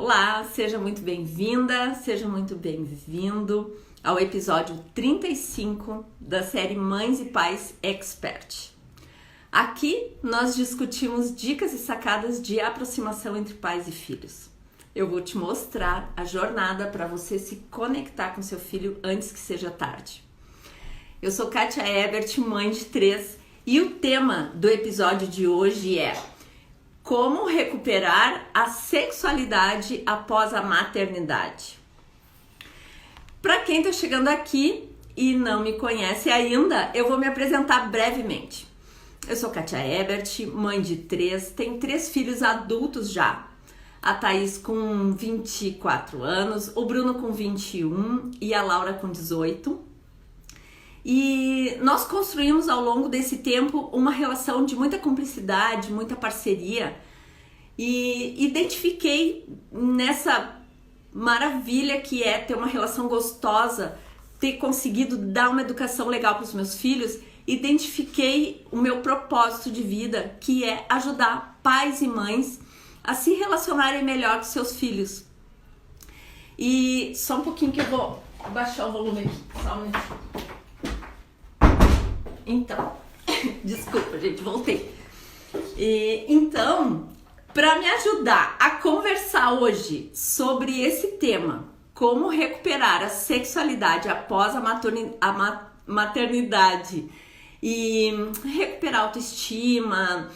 Olá, seja muito bem-vinda, seja muito bem-vindo ao episódio 35 da série Mães e Pais Expert. Aqui nós discutimos dicas e sacadas de aproximação entre pais e filhos. Eu vou te mostrar a jornada para você se conectar com seu filho antes que seja tarde. Eu sou Kátia Ebert, mãe de 3, e o tema do episódio de hoje é como recuperar a sexualidade após a maternidade. Para quem está chegando aqui e não me conhece ainda, eu vou me apresentar brevemente. Eu sou Kátia Ebert, mãe de 3, tenho 3 filhos adultos já. A Thaís com 24 anos, o Bruno com 21 e a Laura com 18. E nós construímos ao longo desse tempo uma relação de muita cumplicidade, muita parceria, e identifiquei nessa maravilha que é ter uma relação gostosa, ter conseguido dar uma educação legal para os meus filhos, identifiquei o meu propósito de vida, que é ajudar pais e mães a se relacionarem melhor com seus filhos. E só um pouquinho que eu vou baixar o volume aqui, só um minutinho. Então, desculpa, gente, voltei. Então, para me ajudar a conversar hoje sobre esse tema, como recuperar a sexualidade após a maternidade e recuperar a autoestima,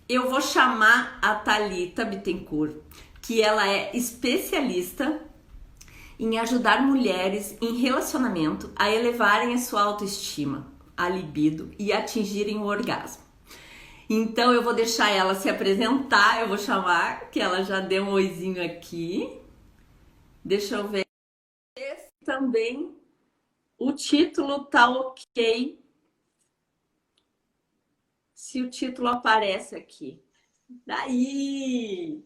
eu vou chamar a Thalita Bittencourt, que ela é especialista em ajudar mulheres em relacionamento a elevarem a sua autoestima, a libido e atingirem o orgasmo. Então eu vou deixar ela se apresentar, eu vou chamar, que ela já deu um oizinho aqui. Deixa eu ver. Esse também, o título tá ok. Se o título aparece aqui. Daí!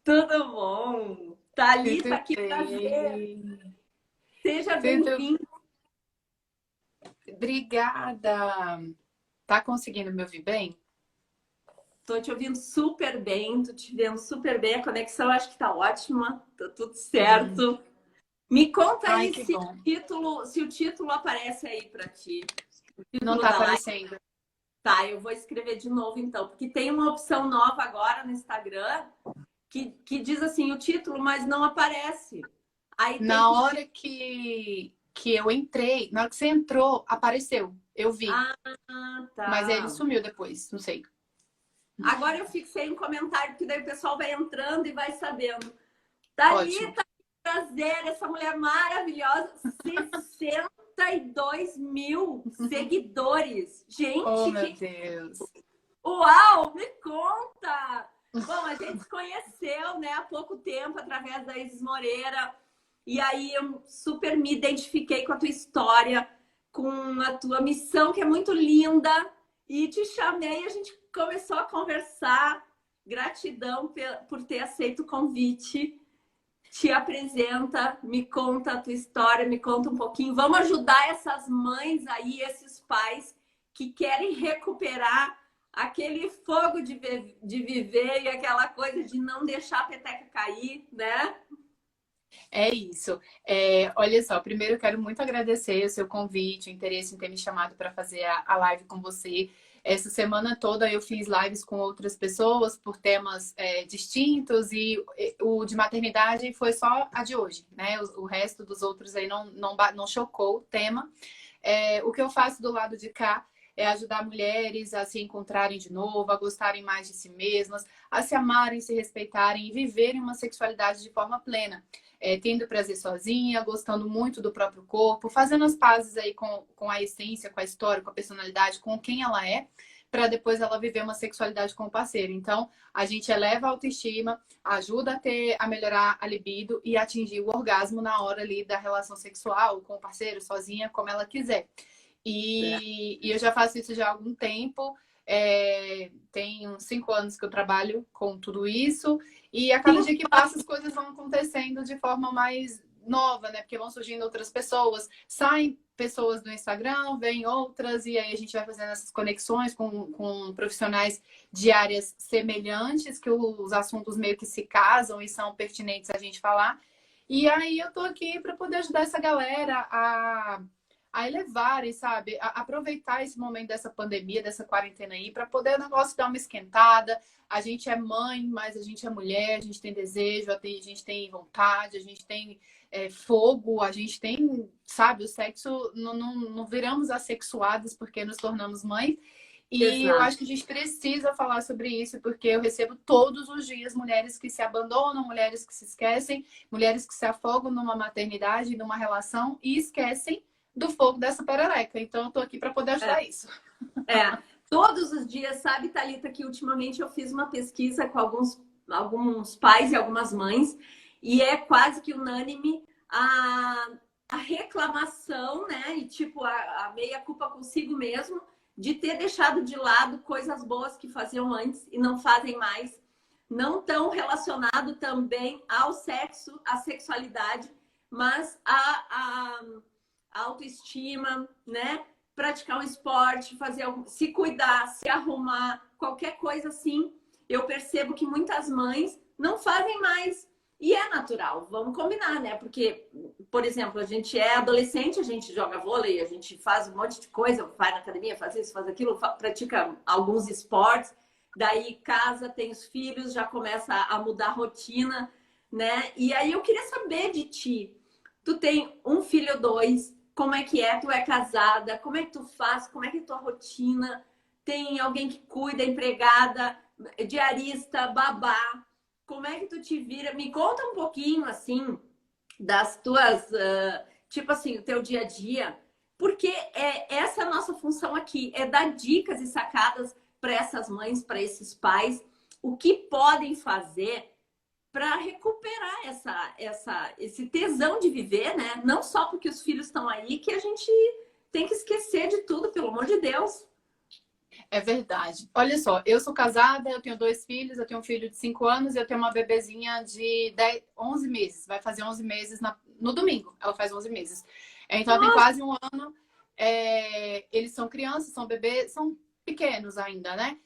Tudo bom? Thalita, que prazer! Seja bem-vinda! Obrigada! Tá conseguindo me ouvir bem? Tô te ouvindo super bem, tô te vendo super bem, a conexão acho que tá ótima, tá tudo certo. Me conta aí se o título aparece aí pra ti. Não tá aparecendo. Tá, eu vou escrever de novo então, porque tem uma opção nova agora no Instagram que diz assim, o título, mas não aparece. Aí na hora que eu entrei, na hora que você entrou, apareceu. Eu vi. Ah, tá. Mas ele sumiu depois, não sei. Agora eu fixei um comentário, porque daí o pessoal vai entrando e vai sabendo. Thalita, prazer, essa mulher maravilhosa, 62 mil seguidores. Gente, oh, meu Deus. Uau, me conta! Bom, a gente se conheceu, né, há pouco tempo, através da Isis Moreira. E aí eu super me identifiquei com a tua história, com a tua missão, que é muito linda. E te chamei, a gente começou a conversar. Gratidão por ter aceito o convite. Te apresenta, me conta a tua história, me conta um pouquinho. Vamos ajudar essas mães aí, esses pais que querem recuperar aquele fogo de viver e aquela coisa de não deixar a peteca cair, né? É isso. Olha só, primeiro eu quero muito agradecer o seu convite, o interesse em ter me chamado para fazer a live com você. Essa semana toda eu fiz lives com outras pessoas por temas distintos e o de maternidade foi só a de hoje, né? O resto dos outros aí não chocou o tema. O que eu faço do lado de cá é ajudar mulheres a se encontrarem de novo, a gostarem mais de si mesmas, a se amarem, se respeitarem e viverem uma sexualidade de forma plena. Tendo prazer sozinha, gostando muito do próprio corpo, fazendo as pazes aí com a essência, com a história, com a personalidade, com quem ela é, para depois ela viver uma sexualidade com o parceiro. Então, a gente eleva a autoestima, ajuda a melhorar a libido e atingir o orgasmo na hora ali da relação sexual, com o parceiro, sozinha, como ela quiser. E eu já faço isso já há algum tempo. Tem uns 5 anos que eu trabalho com tudo isso. E a cada dia que passa as coisas vão acontecendo de forma mais nova, né? Porque vão surgindo outras pessoas, saem pessoas do Instagram, vêm outras, e aí a gente vai fazendo essas conexões com profissionais de áreas semelhantes, que os assuntos meio que se casam e são pertinentes a gente falar. E aí eu tô aqui para poder ajudar essa galera a elevarem, sabe? A aproveitar esse momento dessa pandemia, dessa quarentena aí, para poder o negócio dar uma esquentada. A gente é mãe, mas a gente é mulher, a gente tem desejo, a gente tem vontade, a gente tem fogo, a gente tem, sabe, o sexo, não viramos assexuadas porque nos tornamos mães. E eu Exato. acho que a gente precisa falar sobre isso, porque eu recebo todos os dias mulheres que se abandonam, mulheres que se esquecem, mulheres que se afogam numa maternidade, numa relação e esquecem do fogo dessa perereca. Então, eu tô aqui para poder ajudar isso. É, todos os dias, sabe, Thalita, que ultimamente eu fiz uma pesquisa com alguns pais e algumas mães, e é quase que unânime a reclamação, né? E tipo, a meia-culpa consigo mesmo de ter deixado de lado coisas boas que faziam antes e não fazem mais. Não tão relacionado também ao sexo, à sexualidade, mas a autoestima, né? Praticar um esporte, se cuidar, se arrumar, qualquer coisa assim, eu percebo que muitas mães não fazem mais. E é natural, vamos combinar, né? Porque, por exemplo, a gente é adolescente, a gente joga vôlei, a gente faz um monte de coisa, vai na academia, faz isso, faz aquilo, pratica alguns esportes, daí casa, tem os filhos, já começa a mudar a rotina, né? E aí eu queria saber de ti. Tu tem um filho ou dois, como é que é? Tu é casada? Como é que tu faz? Como é que é a tua rotina? Tem alguém que cuida, empregada, diarista, babá? Como é que tu te vira? Me conta um pouquinho, assim, das tuas, tipo assim, o teu dia a dia. Porque essa é a nossa função aqui, é dar dicas e sacadas para essas mães, para esses pais, o que podem fazer para recuperar esse tesão de viver, né? Não só porque os filhos estão aí, que a gente tem que esquecer de tudo, pelo amor de Deus. É verdade. Olha só, eu sou casada, eu tenho 2 filhos, eu tenho um filho de 5 anos e eu tenho uma bebezinha de 11 meses. Vai fazer 11 meses no domingo. Ela faz 11 meses. Então, ela tem Nossa, quase um ano. Eles são crianças, são bebês, são pequenos ainda, né?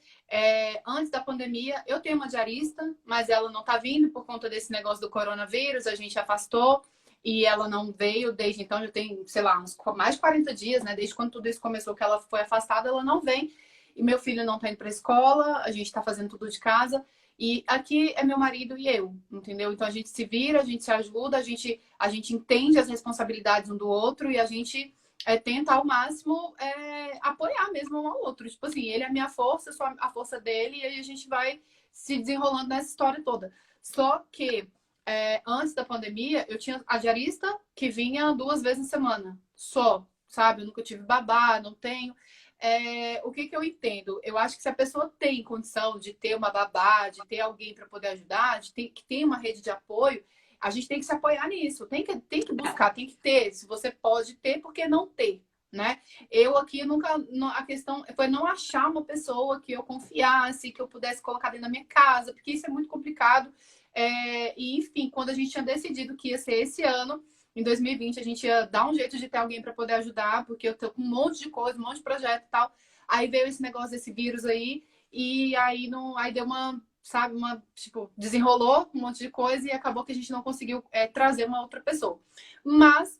Antes da pandemia, eu tenho uma diarista, mas ela não tá vindo por conta desse negócio do coronavírus. A gente afastou e ela não veio desde então. Já tem, sei lá, mais de 40 dias, né? Desde quando tudo isso começou que ela foi afastada, ela não vem. E meu filho não tá indo pra escola, a gente tá fazendo tudo de casa. E aqui é meu marido e eu, entendeu? Então a gente se vira, a gente se ajuda, a gente entende as responsabilidades um do outro e a gente tenta ao máximo apoiar mesmo um ao outro. Tipo assim, ele é a minha força, eu sou a força dele, e aí a gente vai se desenrolando nessa história toda. Só que antes da pandemia, eu tinha a diarista que vinha 2 vezes na semana. Só, sabe? Eu nunca tive babá, não tenho. O que eu entendo? Eu acho que se a pessoa tem condição de ter uma babá, de ter alguém para poder ajudar, que tem uma rede de apoio, a gente tem que se apoiar nisso, tem que buscar, tem que ter. Se você pode ter, por que não ter? Né? Eu aqui nunca. A questão foi não achar uma pessoa que eu confiasse, que eu pudesse colocar dentro da minha casa, porque isso é muito complicado. E, enfim, quando a gente tinha decidido que ia ser esse ano, em 2020, a gente ia dar um jeito de ter alguém para poder ajudar, porque eu tô com um monte de coisa, um monte de projeto e tal. Aí veio esse negócio desse vírus aí, e aí, aí deu uma, sabe, tipo, desenrolou um monte de coisa e acabou que a gente não conseguiu trazer uma outra pessoa. Mas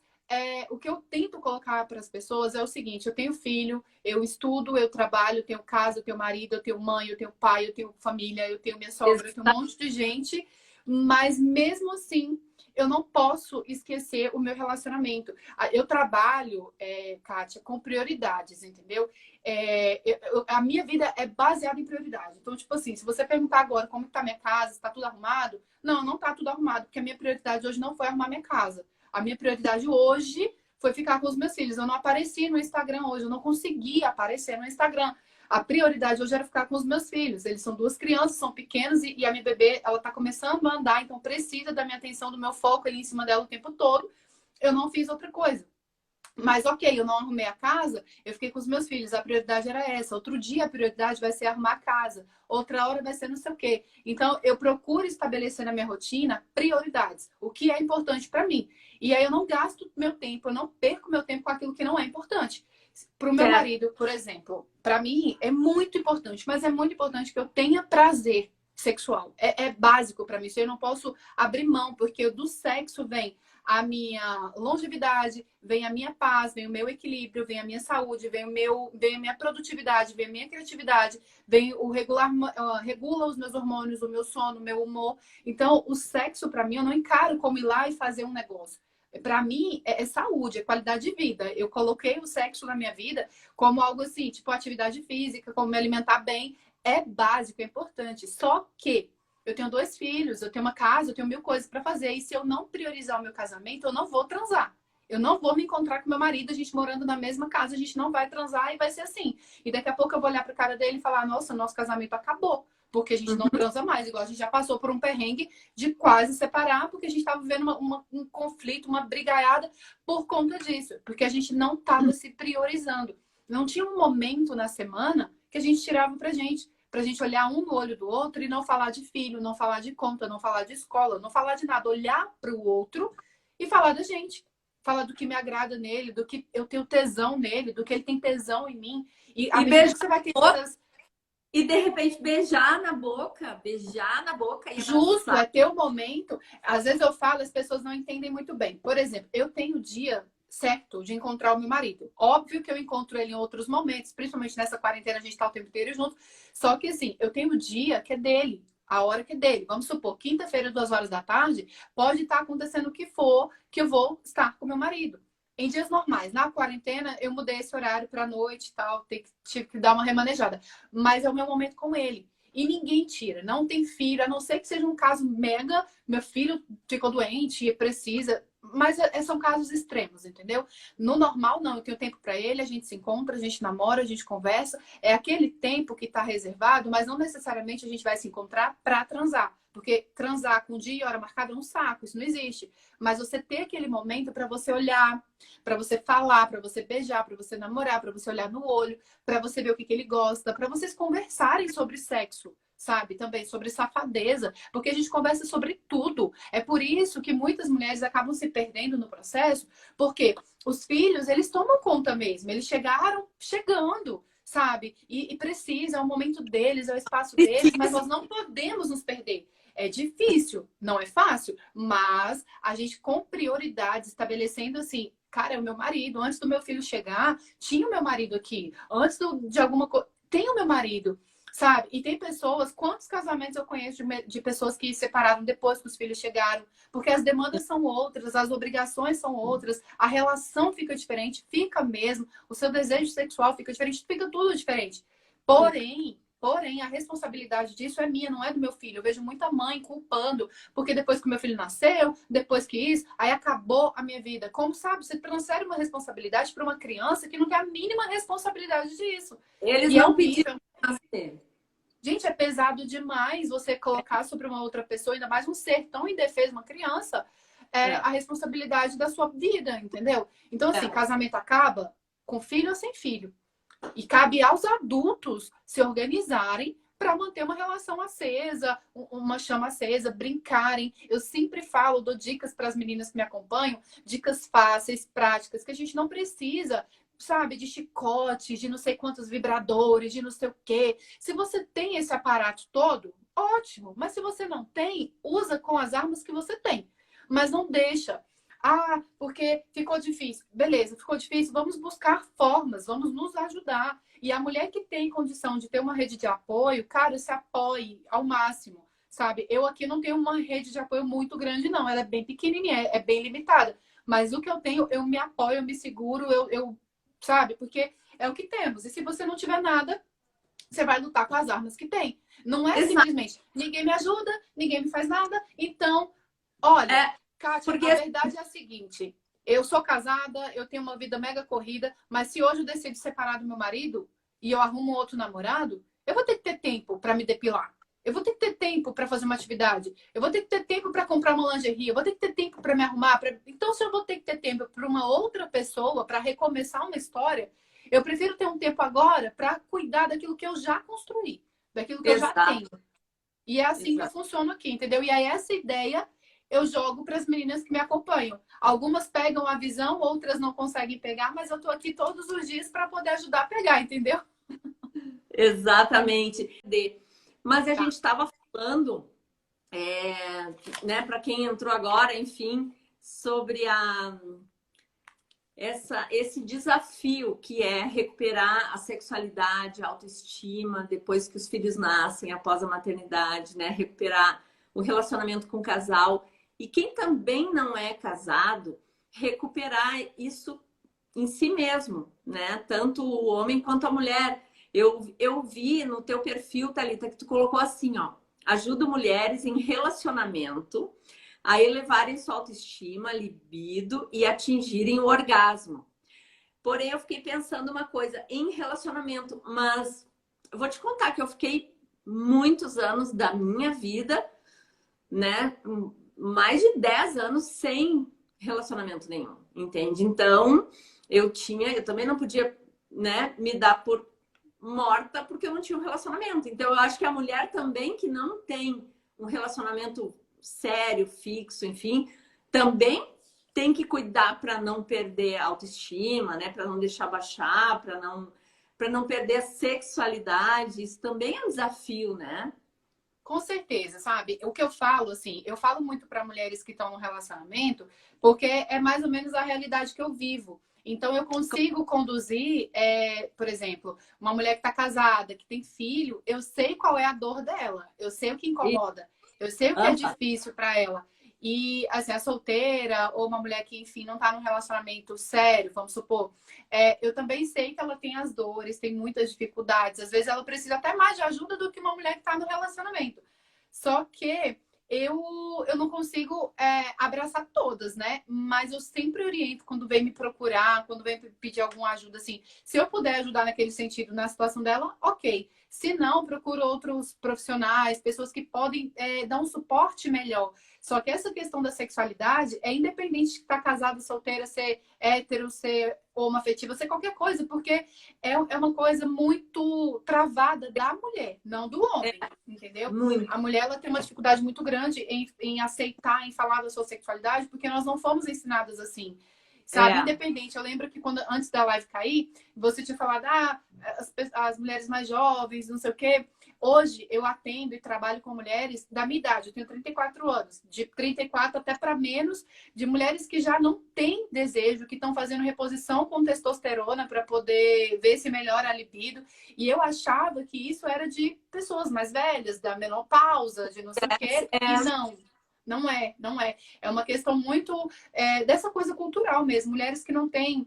o que eu tento colocar para as pessoas é o seguinte: eu tenho filho, eu estudo, eu trabalho, eu tenho casa, eu tenho marido, eu tenho mãe, eu tenho pai, eu tenho família, eu tenho minha sogra, eu tenho um monte de gente, mas mesmo assim eu não posso esquecer o meu relacionamento. Eu trabalho, Kátia, com prioridades, entendeu? A minha vida é baseada em prioridade. Então, tipo assim, se você perguntar agora como está minha casa, se está tudo arrumado, não está tudo arrumado, porque a minha prioridade hoje não foi arrumar minha casa. A minha prioridade hoje foi ficar com os meus filhos. Eu não apareci no Instagram hoje, eu não consegui aparecer no Instagram. A prioridade hoje era ficar com os meus filhos. Eles são 2 crianças, são pequenos e a minha bebê, ela tá começando a andar, então precisa da minha atenção, do meu foco ali em cima dela o tempo todo. Eu não fiz outra coisa. Mas ok, eu não arrumei a casa, eu fiquei com os meus filhos, a prioridade era essa. Outro dia a prioridade vai ser arrumar a casa, outra hora vai ser não sei o quê. Então eu procuro estabelecer na minha rotina prioridades, o que é importante para mim. E aí eu não gasto meu tempo, eu não perco meu tempo com aquilo que não é importante. Para o meu Certo. marido, por exemplo, para mim é muito importante, mas é muito importante que eu tenha prazer sexual. É básico para mim. Isso eu não posso abrir mão, porque do sexo vem a minha longevidade, vem a minha paz, vem o meu equilíbrio, vem a minha saúde, vem a minha produtividade, vem a minha criatividade, vem o regula os meus hormônios, o meu sono, o meu humor. Então, o sexo, para mim, eu não encaro como ir lá e fazer um negócio. Para mim, é saúde, é qualidade de vida. Eu coloquei o sexo na minha vida como algo assim, tipo atividade física, como me alimentar bem. É básico, é importante. Só que eu tenho 2 filhos, eu tenho uma casa, eu tenho 1000 coisas para fazer. E se eu não priorizar o meu casamento, eu não vou transar. Eu não vou me encontrar com meu marido, a gente morando na mesma casa, a gente não vai transar e vai ser assim. E daqui a pouco eu vou olhar para o cara dele e falar: nossa, nosso casamento acabou, porque a gente não Uhum. transa mais. Igual a gente já passou por um perrengue de quase separar, porque a gente estava vivendo um conflito, uma brigaiada por conta disso, porque a gente não estava se priorizando. Não tinha um momento na semana que a gente tirava pra gente olhar um no olho do outro e não falar de filho, não falar de conta, não falar de escola, não falar de nada, olhar para o outro e falar da gente. Falar do que me agrada nele, do que eu tenho tesão nele, do que ele tem tesão em mim. E à E medida beijar que você vai tendo na boca, essas. e de repente beijar na boca e Justo, abraçar. é ter o momento. Às vezes eu falo, as pessoas não entendem muito bem. Por exemplo, eu tenho o dia certo de encontrar o meu marido. Óbvio que eu encontro ele em outros momentos, principalmente nessa quarentena, a gente tá o tempo inteiro junto. Só que assim, eu tenho o dia que é dele, a hora que é dele. Vamos supor, quinta-feira, 2 horas da tarde, pode estar acontecendo o que for, que eu vou estar com meu marido. Em dias normais, na quarentena, eu mudei esse horário para noite e tal, tive que dar uma remanejada. Mas é o meu momento com ele. E ninguém tira, não tem filho, a não ser que seja um caso mega, meu filho ficou doente e precisa, mas são casos extremos, entendeu? No normal, não, eu tenho tempo para ele, a gente se encontra, a gente namora, a gente conversa, é aquele tempo que está reservado, mas não necessariamente a gente vai se encontrar para transar, porque transar com dia e hora marcada é um saco, isso não existe. Mas você ter aquele momento para você olhar, para você falar, para você beijar, para você namorar, para você olhar no olho, para você ver o que ele gosta, para vocês conversarem sobre sexo, sabe? Também sobre safadeza, porque a gente conversa sobre tudo. É por isso que muitas mulheres acabam se perdendo no processo, porque os filhos, eles tomam conta mesmo, eles chegaram chegando, sabe? E precisa, é o momento deles, é o espaço deles, mas nós não podemos nos perder. É difícil, não é fácil, mas a gente com prioridades, estabelecendo assim, cara, é o meu marido. Antes do meu filho chegar, tinha o meu marido aqui. Antes de alguma coisa, tem o meu marido, sabe? E tem pessoas, quantos casamentos eu conheço de pessoas que se separaram depois que os filhos chegaram? Porque as demandas são outras, as obrigações são outras, a relação fica diferente, fica mesmo, o seu desejo sexual fica diferente, fica tudo diferente. Porém, a responsabilidade disso é minha, não é do meu filho. Eu vejo muita mãe culpando, porque depois que o meu filho nasceu, depois que isso, aí acabou a minha vida. Como sabe, você transfere uma responsabilidade para uma criança que não tem a mínima responsabilidade disso. Eles E é não pediram horrível. pra nascer. Gente, é pesado demais você colocar sobre uma outra pessoa, ainda mais um ser tão indefeso, uma criança, É, a responsabilidade da sua vida, entendeu? Então, assim, é. casamento acaba com filho ou sem filho. E cabe aos adultos se organizarem para manter uma relação acesa, uma chama acesa, brincarem. Eu sempre falo, dou dicas para as meninas que me acompanham, dicas fáceis, práticas, que a gente não precisa, sabe, de chicote, de não sei quantos vibradores, de não sei o quê. Se você tem esse aparato todo, ótimo. Mas se você não tem, usa com as armas que você tem. Mas não deixa. Ah, porque ficou difícil. Beleza, ficou difícil. Vamos buscar formas, vamos nos ajudar. E a mulher que tem condição de ter uma rede de apoio, cara, se apoie ao máximo, sabe? Eu aqui não tenho uma rede de apoio muito grande, não. Ela é bem pequenininha, é bem limitada. Mas o que eu tenho, eu me apoio, eu me seguro, sabe? Porque é o que temos. E se você não tiver nada, você vai lutar com as armas que tem. Não é Exato. simplesmente ninguém me ajuda, ninguém me faz nada. Então, olha, É, Kátia, porque a verdade é a seguinte: eu sou casada, eu tenho uma vida mega corrida, mas se hoje eu decido separar do meu marido e eu arrumo outro namorado, eu vou ter que ter tempo para me depilar. Eu vou ter que ter tempo para fazer uma atividade. Eu vou ter que ter tempo para comprar uma lingerie. Eu vou ter que ter tempo para me arrumar. Então, se eu vou ter que ter tempo para uma outra pessoa, para recomeçar uma história, eu prefiro ter um tempo agora para cuidar daquilo que eu já construí, daquilo que eu já tenho. Exato. E é assim que eu Exato. funciono aqui, entendeu? E aí essa ideia eu jogo para as meninas que me acompanham. Algumas pegam a visão, outras não conseguem pegar, mas eu tô aqui todos os dias para poder ajudar a pegar, entendeu? Exatamente. Mas a Tá. gente estava falando, né, para quem entrou agora, enfim, sobre esse desafio que é recuperar a sexualidade, a autoestima depois que os filhos nascem, após a maternidade, né? Recuperar o relacionamento com o casal. E quem também não é casado, recuperar isso em si mesmo, né? Tanto o homem quanto a mulher. Eu vi no teu perfil, Thalita, que tu colocou assim, ó, ajuda mulheres em relacionamento a elevarem sua autoestima, libido e atingirem o orgasmo. Porém, eu fiquei pensando uma coisa em relacionamento, mas eu vou te contar que eu fiquei muitos anos da minha vida, né? Mais de 10 anos sem relacionamento nenhum, entende? Então, eu também não podia, né, me dar por morta porque eu não tinha um relacionamento. Então, eu acho que a mulher também que não tem um relacionamento sério, fixo, enfim, também tem que cuidar para não perder a autoestima, né? Para não deixar baixar, para não perder a sexualidade. Isso também é um desafio, né? Com certeza, sabe? O que eu falo, assim, eu falo muito para mulheres que estão no relacionamento, porque é mais ou menos a realidade que eu vivo. Então, eu consigo conduzir, por exemplo, uma mulher que está casada, que tem filho, eu sei qual é a dor dela, eu sei o que E, incomoda, eu sei o que é ah, difícil para ela. E, assim, a solteira ou uma mulher que, enfim, não está num relacionamento sério, vamos supor, eu também sei que ela tem as dores, tem muitas dificuldades. Às vezes ela precisa até mais de ajuda do que uma mulher que está no relacionamento. Só que eu não consigo abraçar todas, né? Mas eu sempre oriento quando vem me procurar, quando vem pedir alguma ajuda, assim. Se eu puder ajudar naquele sentido, na situação dela, ok. Se não, procuro outros profissionais, pessoas que podem dar um suporte melhor. Só que essa questão da sexualidade é independente de estar casado, solteira, ser hétero, ser homoafetiva, ser qualquer coisa, porque é uma coisa muito travada da mulher, não do homem, entendeu? muito. A mulher ela tem uma dificuldade muito grande em aceitar, em falar da sua sexualidade, porque nós não fomos ensinadas assim. Sabe, É, independente. Eu lembro que quando antes da live cair, você tinha falado, as mulheres mais jovens, não sei o quê. Hoje eu atendo e trabalho com mulheres da minha idade, eu tenho 34 anos, de 34 até para menos, de mulheres que já não têm desejo, que estão fazendo reposição com testosterona para poder ver se melhora a libido. E eu achava que isso era de pessoas mais velhas, da menopausa, de não sei o quê, e é, não. Não é, não é. É uma questão muito dessa coisa cultural mesmo. Mulheres que não têm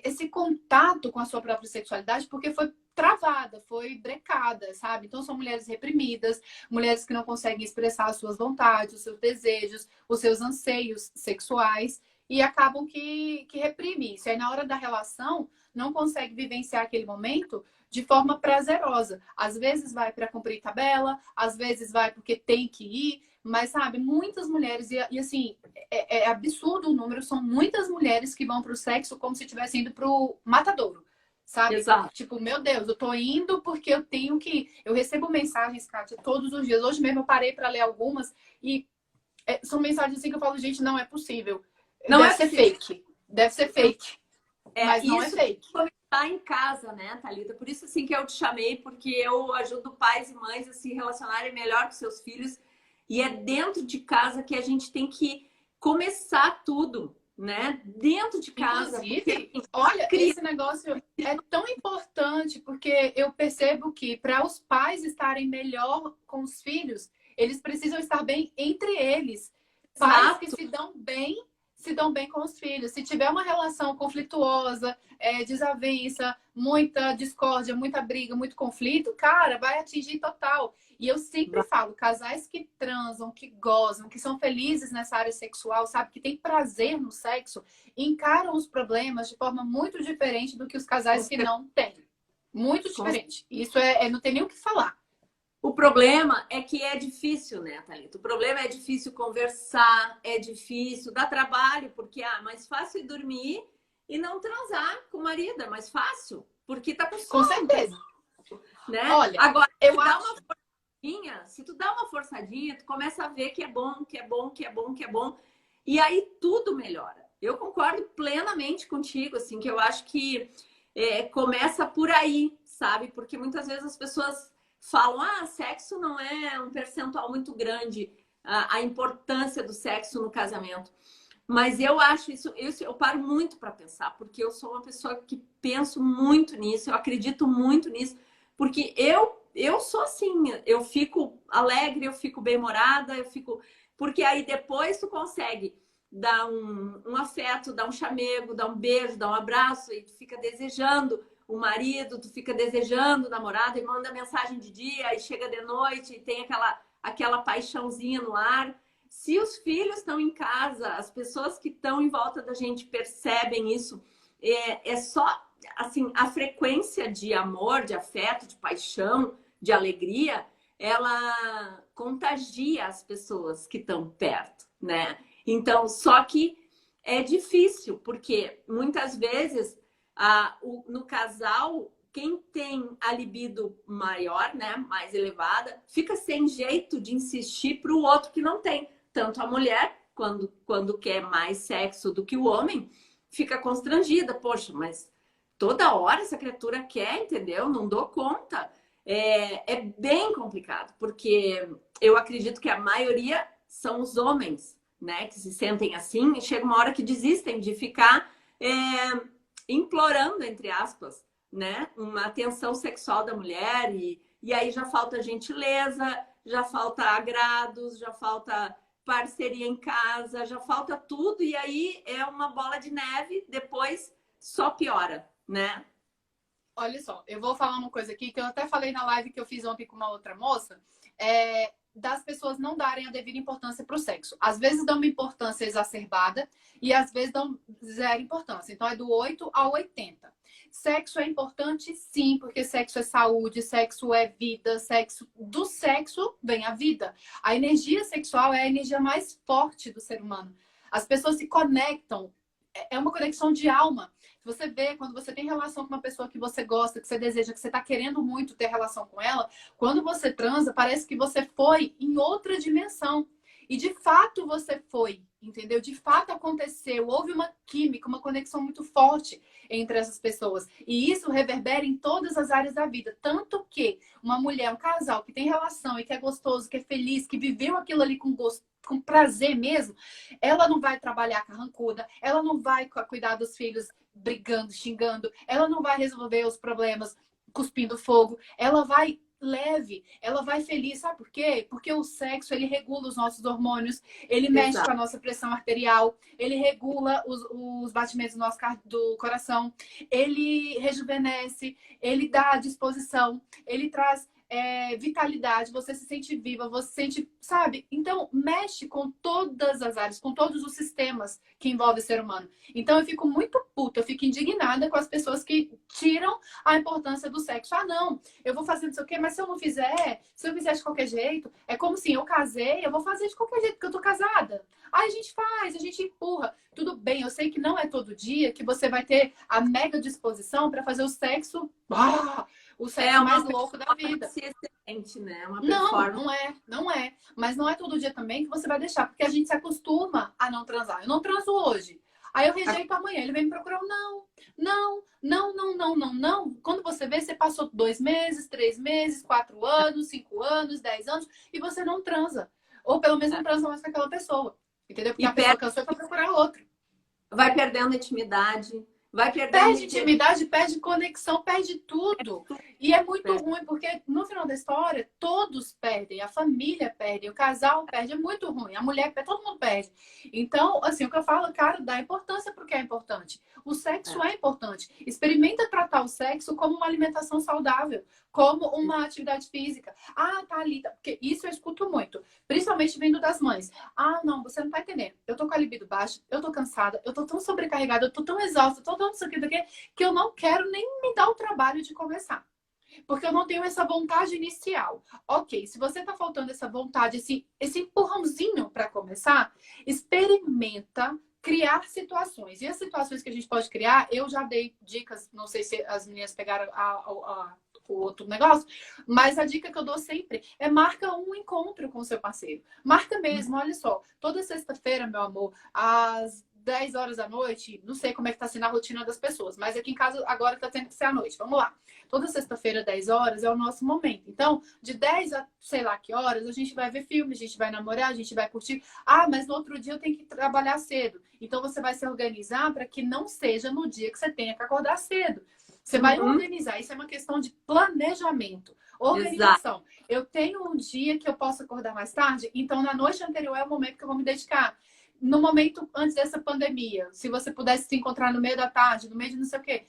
esse contato com a sua própria sexualidade porque foi travada, foi brecada, sabe? Então são mulheres reprimidas, mulheres que não conseguem expressar as suas vontades, os seus desejos, os seus anseios sexuais e acabam que reprime isso. Aí na hora da relação não consegue vivenciar aquele momento de forma prazerosa. Às vezes vai para cumprir tabela, às vezes vai porque tem que ir, mas sabe, muitas mulheres, e assim, é absurdo o número, são muitas mulheres que vão pro sexo como se estivessem indo pro matadouro, sabe? exato. Tipo, meu Deus, eu tô indo porque eu tenho que. Eu recebo mensagens, Kátia, todos os dias. Hoje mesmo eu parei para ler algumas e são mensagens assim que eu falo, gente, não é possível. Não Deve é ser possível. fake. Deve ser fake. Mas não é Isso fake. começar em casa, né, Thalita? Por isso, assim, que eu te chamei, porque eu ajudo pais e mães a se relacionarem melhor com seus filhos. E é dentro de casa que a gente tem que começar tudo, né? Dentro de casa. Porque, Inclusive, assim, olha, criança, esse negócio é tão importante porque eu percebo que para os pais estarem melhor com os filhos, eles precisam estar bem entre eles. Pais que se dão bem com os filhos. Se tiver uma relação conflituosa, desavença, muita discórdia, muita briga, muito conflito, cara, vai atingir total. E eu sempre falo, casais que transam, que gozam, que são felizes nessa área sexual, sabe, que tem prazer no sexo, encaram os problemas de forma muito diferente do que os casais que não têm. Muito diferente. Isso não tem nem o que falar. O problema é que é difícil, né, Thalita? O problema é difícil conversar, é difícil, dá trabalho, porque mais fácil é dormir e não transar com o marido, é mais fácil, porque tá com Com sono, certeza. né? Olha, agora, eu acho... se tu dá uma forçadinha, tu começa a ver que é bom, que é bom, que é bom, que é bom, e aí tudo melhora. Eu concordo plenamente contigo, assim, que eu acho que começa por aí, sabe? Porque muitas vezes as pessoas falam, sexo não é um percentual muito grande, a importância do sexo no casamento. Mas eu acho isso, eu paro muito para pensar, porque eu sou uma pessoa que penso muito nisso, eu acredito muito nisso, porque eu sou assim, eu fico alegre, eu fico bem-humorada, porque aí depois tu consegue dar um afeto, dar um chamego, dar um beijo, dar um abraço, e tu fica desejando o marido, tu fica desejando o namorado, e manda mensagem de dia, e chega de noite, e tem aquela paixãozinha no ar. Se os filhos estão em casa, as pessoas que estão em volta da gente percebem isso, é só assim, a frequência de amor, de afeto, de paixão, de alegria, ela contagia as pessoas que estão perto, né? Então, só que é difícil, porque muitas vezes no casal, quem tem a libido maior, né, mais elevada, fica sem jeito de insistir para o outro que não tem. Tanto a mulher, quando quer mais sexo do que o homem, fica constrangida. Poxa, mas toda hora essa criatura quer, entendeu? Não dou conta. É bem complicado, porque eu acredito que a maioria são os homens, né, que se sentem assim e chega uma hora que desistem de ficar implorando, entre aspas, né, uma atenção sexual da mulher e aí já falta gentileza, já falta agrados, já falta parceria em casa, já falta tudo e aí é uma bola de neve, depois só piora, né? Olha só, eu vou falar uma coisa aqui que eu até falei na live que eu fiz ontem com uma outra moça, das pessoas não darem a devida importância para o sexo. Às vezes dão uma importância exacerbada e às vezes dão zero importância. Então é do 8 ao 80. Sexo é importante, sim, porque sexo é saúde, sexo é vida, do sexo vem a vida. A energia sexual é a energia mais forte do ser humano. As pessoas se conectam, é uma conexão de alma. Você vê, quando você tem relação com uma pessoa que você gosta, que você deseja, que você está querendo muito ter relação com ela, quando você transa, parece que você foi em outra dimensão. E de fato você foi, entendeu? De fato aconteceu. Houve uma química, uma conexão muito forte entre essas pessoas. E isso reverbera em todas as áreas da vida. Tanto que uma mulher, um casal que tem relação e que é gostoso, que é feliz, que viveu aquilo ali com gosto, com prazer mesmo, ela não vai trabalhar carrancuda, ela não vai cuidar dos filhos brigando, xingando, ela não vai resolver os problemas cuspindo fogo, ela vai leve, ela vai feliz, sabe por quê? Porque o sexo, ele regula os nossos hormônios, ele mexe com a nossa pressão arterial, ele regula os batimentos do coração, ele rejuvenesce, ele dá disposição, ele traz vitalidade, você se sente viva, você se sente, sabe? Então, mexe com todas as áreas, com todos os sistemas que envolvem o ser humano. Então, eu fico muito puta, eu fico indignada com as pessoas que tiram a importância do sexo. Não, eu vou fazer não sei o quê, mas se eu não fizer, se eu fizer de qualquer jeito, é como assim, eu casei, eu vou fazer de qualquer jeito, porque eu tô casada. Aí a gente faz, a gente empurra. Tudo bem, eu sei que não é todo dia que você vai ter a mega disposição para fazer o sexo... o sexo mais louco da vida. Excelente, né? Não é. Mas não é todo dia também que você vai deixar, porque a gente se acostuma a não transar. Eu não transo hoje. Aí eu rejeito amanhã. Ele vem me procurar. Não. Quando você vê, você passou 2 meses, 3 meses, 4 anos, 5 anos, 10 anos, e você não transa. Ou pelo menos não transa mais com aquela pessoa. Entendeu? Porque a pessoa cansou para procurar outro. Vai perdendo intimidade. Perde intimidade, perde conexão, perde tudo. E é muito ruim, porque no final da história, todos perdem. A família perde, o casal perde. É muito ruim. A mulher perde, todo mundo perde. Então, assim, o que eu falo, cara, dá importância porque é importante. O sexo é importante. Experimenta tratar o sexo como uma alimentação saudável, como uma atividade física. Thalita, porque isso eu escuto muito. Principalmente principalmente vindo das mães. Ah, não, você não tá entendendo. Eu tô com a libido baixa, eu tô cansada, eu tô tão sobrecarregada, eu tô tão exausta, eu tô tão isso aqui, daqui, que eu não quero nem me dar o trabalho de começar. Porque eu não tenho essa vontade inicial. Ok, se você tá faltando essa vontade, esse empurrãozinho para começar, experimenta criar situações. E as situações que a gente pode criar, eu já dei dicas, não sei se as meninas pegaram o outro negócio, mas a dica que eu dou sempre é marca um encontro com o seu parceiro. Marca mesmo, olha só, toda sexta-feira, meu amor, às 10 horas da noite, não sei como é que tá sendo a rotina das pessoas, mas aqui em casa agora tá tendo que ser à noite. Vamos lá. Toda sexta-feira, 10 horas, é o nosso momento. Então, de 10 a sei lá que horas, a gente vai ver filme, a gente vai namorar, a gente vai curtir. Ah, mas no outro dia eu tenho que trabalhar cedo. Então, você vai se organizar para que não seja no dia que você tenha que acordar cedo. Você vai organizar. Isso é uma questão de planejamento. Organização. Exato. Eu tenho um dia que eu posso acordar mais tarde, então na noite anterior é o momento que eu vou me dedicar. No momento antes dessa pandemia, se você pudesse se encontrar no meio da tarde, no meio de não sei o quê,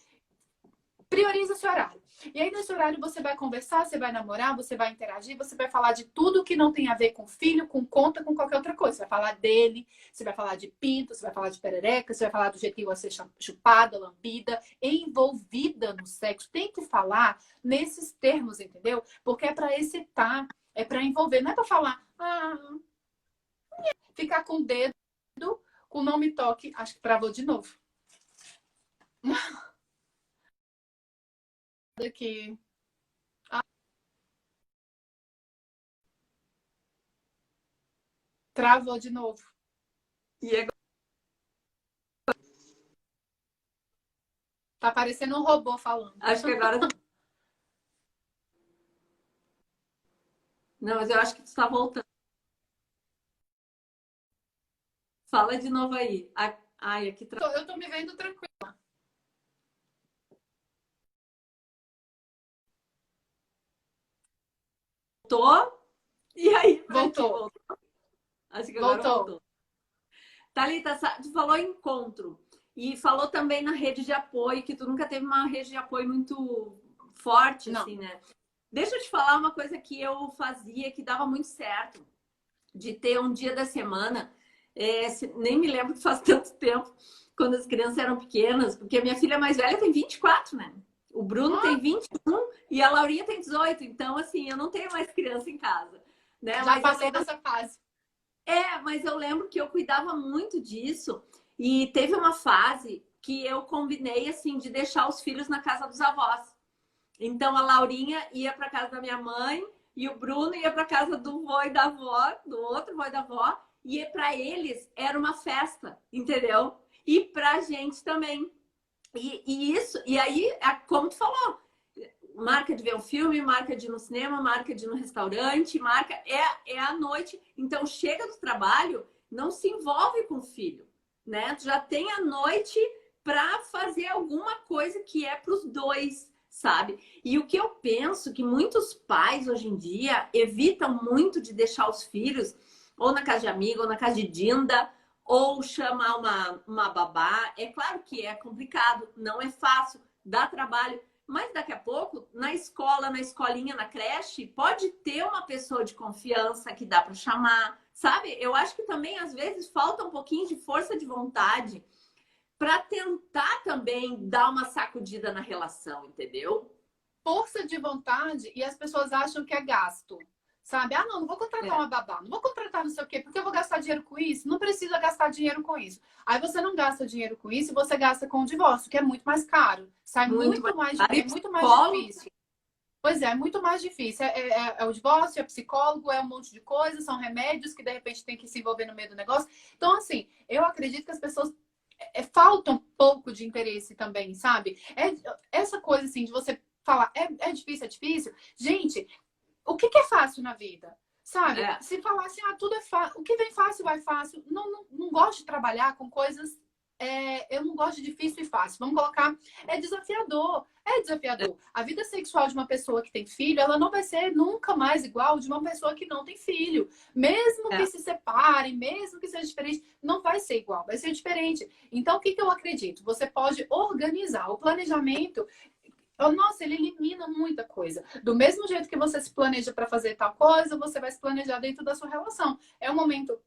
prioriza esse horário. E aí, nesse horário, você vai conversar, você vai namorar, você vai interagir, você vai falar de tudo que não tem a ver com filho, com conta, com qualquer outra coisa. Você vai falar dele, você vai falar de pinto, você vai falar de perereca, você vai falar do jeito que você ser chupada, lambida, envolvida no sexo. Tem que falar nesses termos, entendeu? Porque é para excitar, é para envolver, não é para falar, ficar com o dedo, com o nome toque. Acho que travou de novo. Aqui. Travou de novo. E agora? Tá parecendo um robô falando. Acho que agora... Não, mas eu acho que tu está voltando. Fala de novo aí. Ai, aqui... Eu tô me vendo tranquila. Voltou? E aí? Voltou. Acho que agora voltou. Thalita, tu falou encontro. E falou também na rede de apoio, que tu nunca teve uma rede de apoio muito forte, não. Assim, né? Deixa eu te falar uma coisa que eu fazia, que dava muito certo. De ter um dia da semana, nem me lembro que faz tanto tempo, quando as crianças eram pequenas, porque a minha filha mais velha tem 24, né? O Bruno tem 21 e a Laurinha tem 18. Então, assim, eu não tenho mais criança em casa. Né? Já passei dessa fase. Mas eu lembro que eu cuidava muito disso. E teve uma fase que eu combinei, assim, de deixar os filhos na casa dos avós. Então, a Laurinha ia para casa da minha mãe e o Bruno ia para casa do vô e da avó, do outro vô e da avó. E para eles era uma festa, entendeu? E pra gente também. E aí, como tu falou, marca de ver um filme, marca de ir no cinema, marca de ir no restaurante, marca... É à noite. Então, chega do trabalho, não se envolve com o filho, né? Tu já tem a noite para fazer alguma coisa que é para os dois, sabe? E o que eu penso que muitos pais, hoje em dia, evitam muito de deixar os filhos ou na casa de amiga, ou na casa de dinda, ou chamar uma babá. É claro que é complicado, não é fácil, dá trabalho. Mas daqui a pouco, na escola, na escolinha, na creche, pode ter uma pessoa de confiança que dá para chamar, sabe? Eu acho que também, às vezes, falta um pouquinho de força de vontade para tentar também dar uma sacudida na relação, entendeu? Força de vontade e as pessoas acham que é gasto. Sabe? Ah, não vou contratar uma babá, não vou contratar não sei o quê, porque eu vou gastar dinheiro com isso. Não precisa gastar dinheiro com isso. Aí você não gasta dinheiro com isso e você gasta com o divórcio, que é muito mais caro. Sai muito mais difícil. Pois é muito mais difícil. É o divórcio, é psicólogo, é um monte de coisa, são remédios que de repente tem que se envolver no meio do negócio. Então, assim, eu acredito que as pessoas faltam um pouco de interesse também, sabe? Essa coisa assim de você falar, é difícil. Gente, o que é fácil na vida? Sabe? Se falar assim, tudo é fácil. O que vem fácil, vai fácil. Não gosto de trabalhar com coisas... eu não gosto de difícil e fácil. Vamos colocar... É desafiador. A vida sexual de uma pessoa que tem filho, ela não vai ser nunca mais igual de uma pessoa que não tem filho. Mesmo que se separem, mesmo que seja diferente, não vai ser igual. Vai ser diferente. Então, o que eu acredito? Você pode organizar o planejamento... Nossa, ele elimina muita coisa. Do mesmo jeito que você se planeja para fazer tal coisa, você vai se planejar dentro da sua relação. É o momento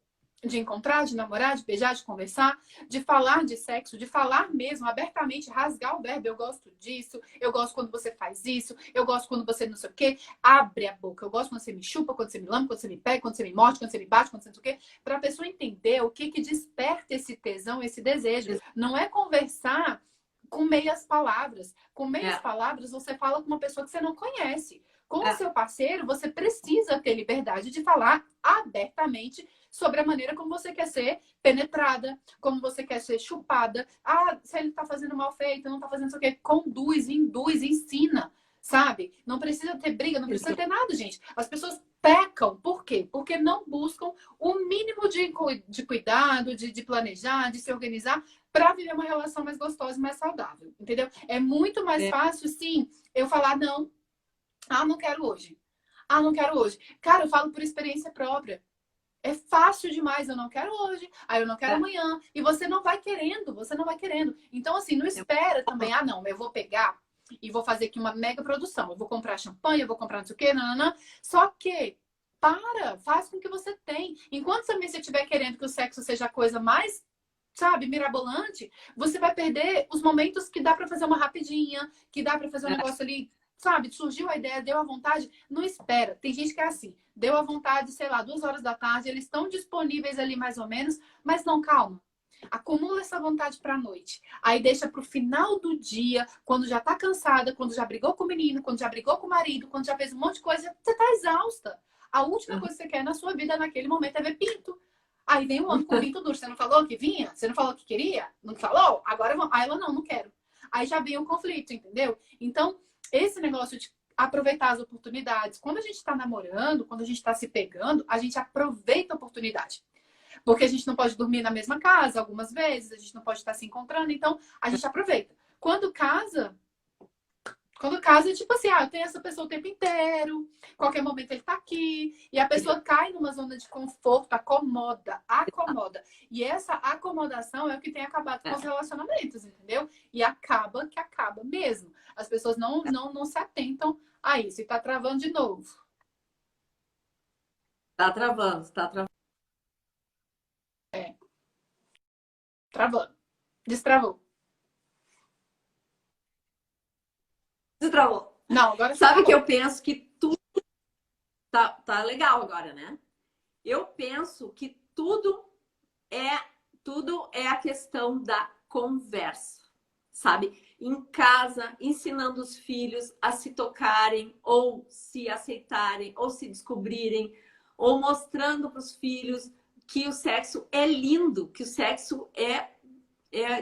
de encontrar, de namorar, de beijar, de conversar, de falar de sexo, de falar mesmo abertamente, rasgar o verbo. Eu gosto disso, eu gosto quando você faz isso, eu gosto quando você não sei o quê. Abre a boca. Eu gosto quando você me chupa, quando você me lama, quando você me pega, quando você me morde, quando você me bate, quando você não sei o quê. Para a pessoa entender o que que desperta esse tesão, esse desejo. Não é conversar com meias palavras. Com meias palavras, você fala com uma pessoa que você não conhece. Com o seu parceiro, você precisa ter liberdade de falar abertamente sobre a maneira como você quer ser penetrada, como você quer ser chupada. Ah, se ele tá fazendo mal feito, não tá fazendo isso o quê. Conduz, induz, ensina, sabe? Não precisa ter briga, não precisa ter nada, gente. As pessoas pecam. Por quê? Porque não buscam o mínimo de cuidado, de planejar, de se organizar para viver uma relação mais gostosa e mais saudável, entendeu? É muito mais fácil, sim, eu falar não. Ah, não quero hoje. Ah, não quero hoje. Cara, eu falo por experiência própria. É fácil demais, eu não quero hoje, aí eu não quero amanhã. E você não vai querendo, você não vai querendo. Então, assim, não espera também, ah, não, eu vou pegar e vou fazer aqui uma mega produção. Eu vou comprar champanhe, eu vou comprar não sei o quê, não. Só que, faz com o que você tem. Enquanto você estiver querendo que o sexo seja a coisa mais, sabe, mirabolante, você vai perder os momentos que dá pra fazer uma rapidinha, que dá pra fazer um negócio ali, sabe? Surgiu a ideia, deu a vontade, não espera. Tem gente que é assim, deu a vontade, sei lá, 2 horas da tarde, eles estão disponíveis ali mais ou menos, mas não, calma. Acumula essa vontade para a noite. Aí deixa para o final do dia, quando já tá cansada, quando já brigou com o menino, quando já brigou com o marido, quando já fez um monte de coisa, você tá exausta. A última coisa que você quer na sua vida naquele momento é ver pinto. Aí vem um homem com pinto duro. Você não falou que vinha? Você não falou que queria? Não falou? Agora vamos. Aí ela não quero. Aí já vem o conflito, entendeu? Então, esse negócio de aproveitar as oportunidades. Quando a gente está namorando, quando a gente está se pegando, a gente aproveita a oportunidade. Porque a gente não pode dormir na mesma casa algumas vezes, a gente não pode estar se encontrando, então a gente aproveita. Quando casa, é tipo assim, eu tenho essa pessoa o tempo inteiro, qualquer momento ele tá aqui, e a pessoa cai numa zona de conforto, acomoda. E essa acomodação é o que tem acabado com os relacionamentos, entendeu? E acaba que acaba mesmo. As pessoas não se atentam a isso, e tá travando de novo. Tá travando, tá travando. Travando. Destravou. Destravou. Não, agora sabe que eu penso que tudo tá legal agora, né? Eu penso que tudo é a questão da conversa, sabe? Em casa, ensinando os filhos a se tocarem, ou se aceitarem, ou se descobrirem, ou mostrando para os filhos que o sexo é lindo, que o sexo é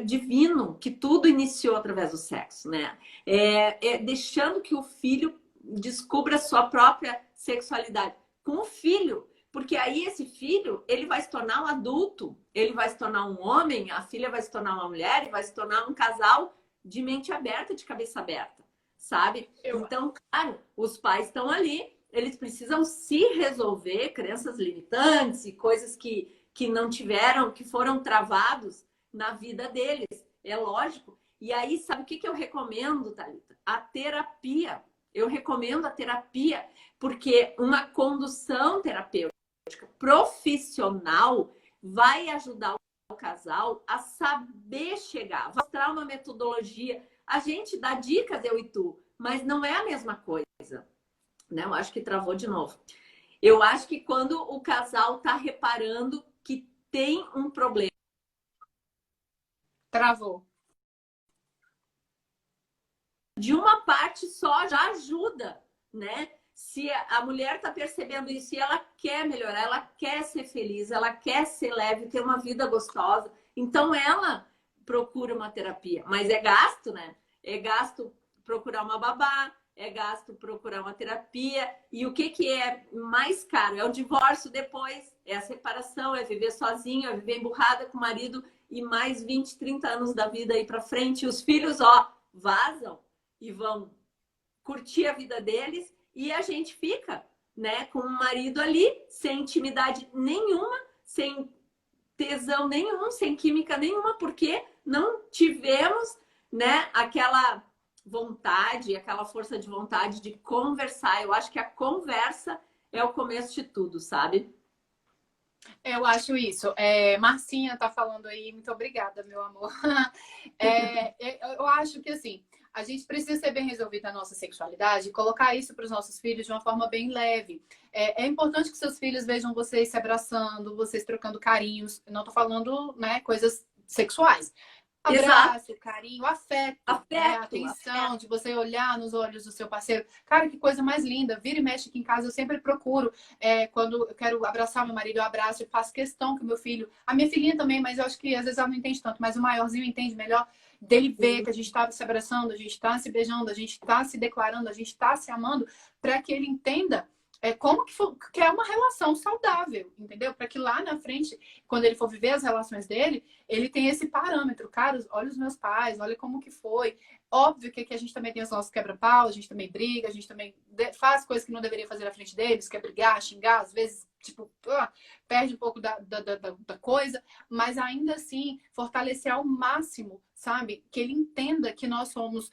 divino, que tudo iniciou através do sexo, né? Deixando que o filho descubra a sua própria sexualidade com o filho, porque aí esse filho, ele vai se tornar um adulto, ele vai se tornar um homem, a filha vai se tornar uma mulher e vai se tornar um casal de mente aberta, de cabeça aberta, sabe? Então, claro, os pais estão ali, eles precisam se resolver crenças limitantes e coisas que não tiveram, que foram travados na vida deles, é lógico. E aí, sabe o que eu recomendo, Thalita? A terapia. Eu recomendo a terapia, porque uma condução terapêutica profissional vai ajudar o casal a saber chegar, vai mostrar uma metodologia. A gente dá dicas, eu e tu, mas não é a mesma coisa. Né? Eu acho que travou de novo. Eu acho que quando o casal está reparando que tem um problema, travou. De uma parte só já ajuda, né? Se a mulher tá percebendo isso e ela quer melhorar, ela quer ser feliz, ela quer ser leve, ter uma vida gostosa, então ela procura uma terapia. Mas é gasto, né? É gasto procurar uma babá, é gasto procurar uma terapia. E o que é mais caro? É o divórcio depois, é a separação, é viver sozinho, é viver emburrada com o marido e mais 20, 30 anos da vida aí pra frente. E os filhos, vazam e vão curtir a vida deles e a gente fica, né, com o marido ali sem intimidade nenhuma, sem tesão nenhum, sem química nenhuma, porque não tivemos, né, aquela vontade, aquela força de vontade de conversar. Eu acho que a conversa é o começo de tudo, sabe? Eu acho isso. Marcinha tá falando aí, muito obrigada, meu amor. Eu acho que assim, a gente precisa ser bem resolvida a nossa sexualidade e colocar isso para os nossos filhos de uma forma bem leve. É importante que seus filhos vejam vocês se abraçando, vocês trocando carinhos. Eu não tô falando, né, coisas sexuais. Exato. Abraço, carinho, afeto, né? Afeto, Atenção, afeto. de você olhar nos olhos do seu parceiro. Cara, que coisa mais linda. Vira e mexe aqui em casa, eu sempre procuro. Quando eu quero abraçar meu marido, eu abraço e faço questão que o meu filho. A minha filhinha também, mas eu acho que às vezes ela não entende tanto, mas o maiorzinho entende melhor dele ver que a gente está se abraçando, a gente está se beijando, a gente está se declarando, a gente está se amando, para que ele entenda como que é uma relação saudável, entendeu? Para que lá na frente, quando ele for viver as relações dele, ele tem esse parâmetro. Cara, olha os meus pais, olha como que foi. Óbvio que aqui a gente também tem os nossos quebra-pau, a gente também briga, a gente também faz coisas que não deveria fazer na frente deles, quer brigar, xingar, às vezes, tipo, perde um pouco da coisa, mas ainda assim, fortalecer ao máximo, sabe? Que ele entenda que nós somos,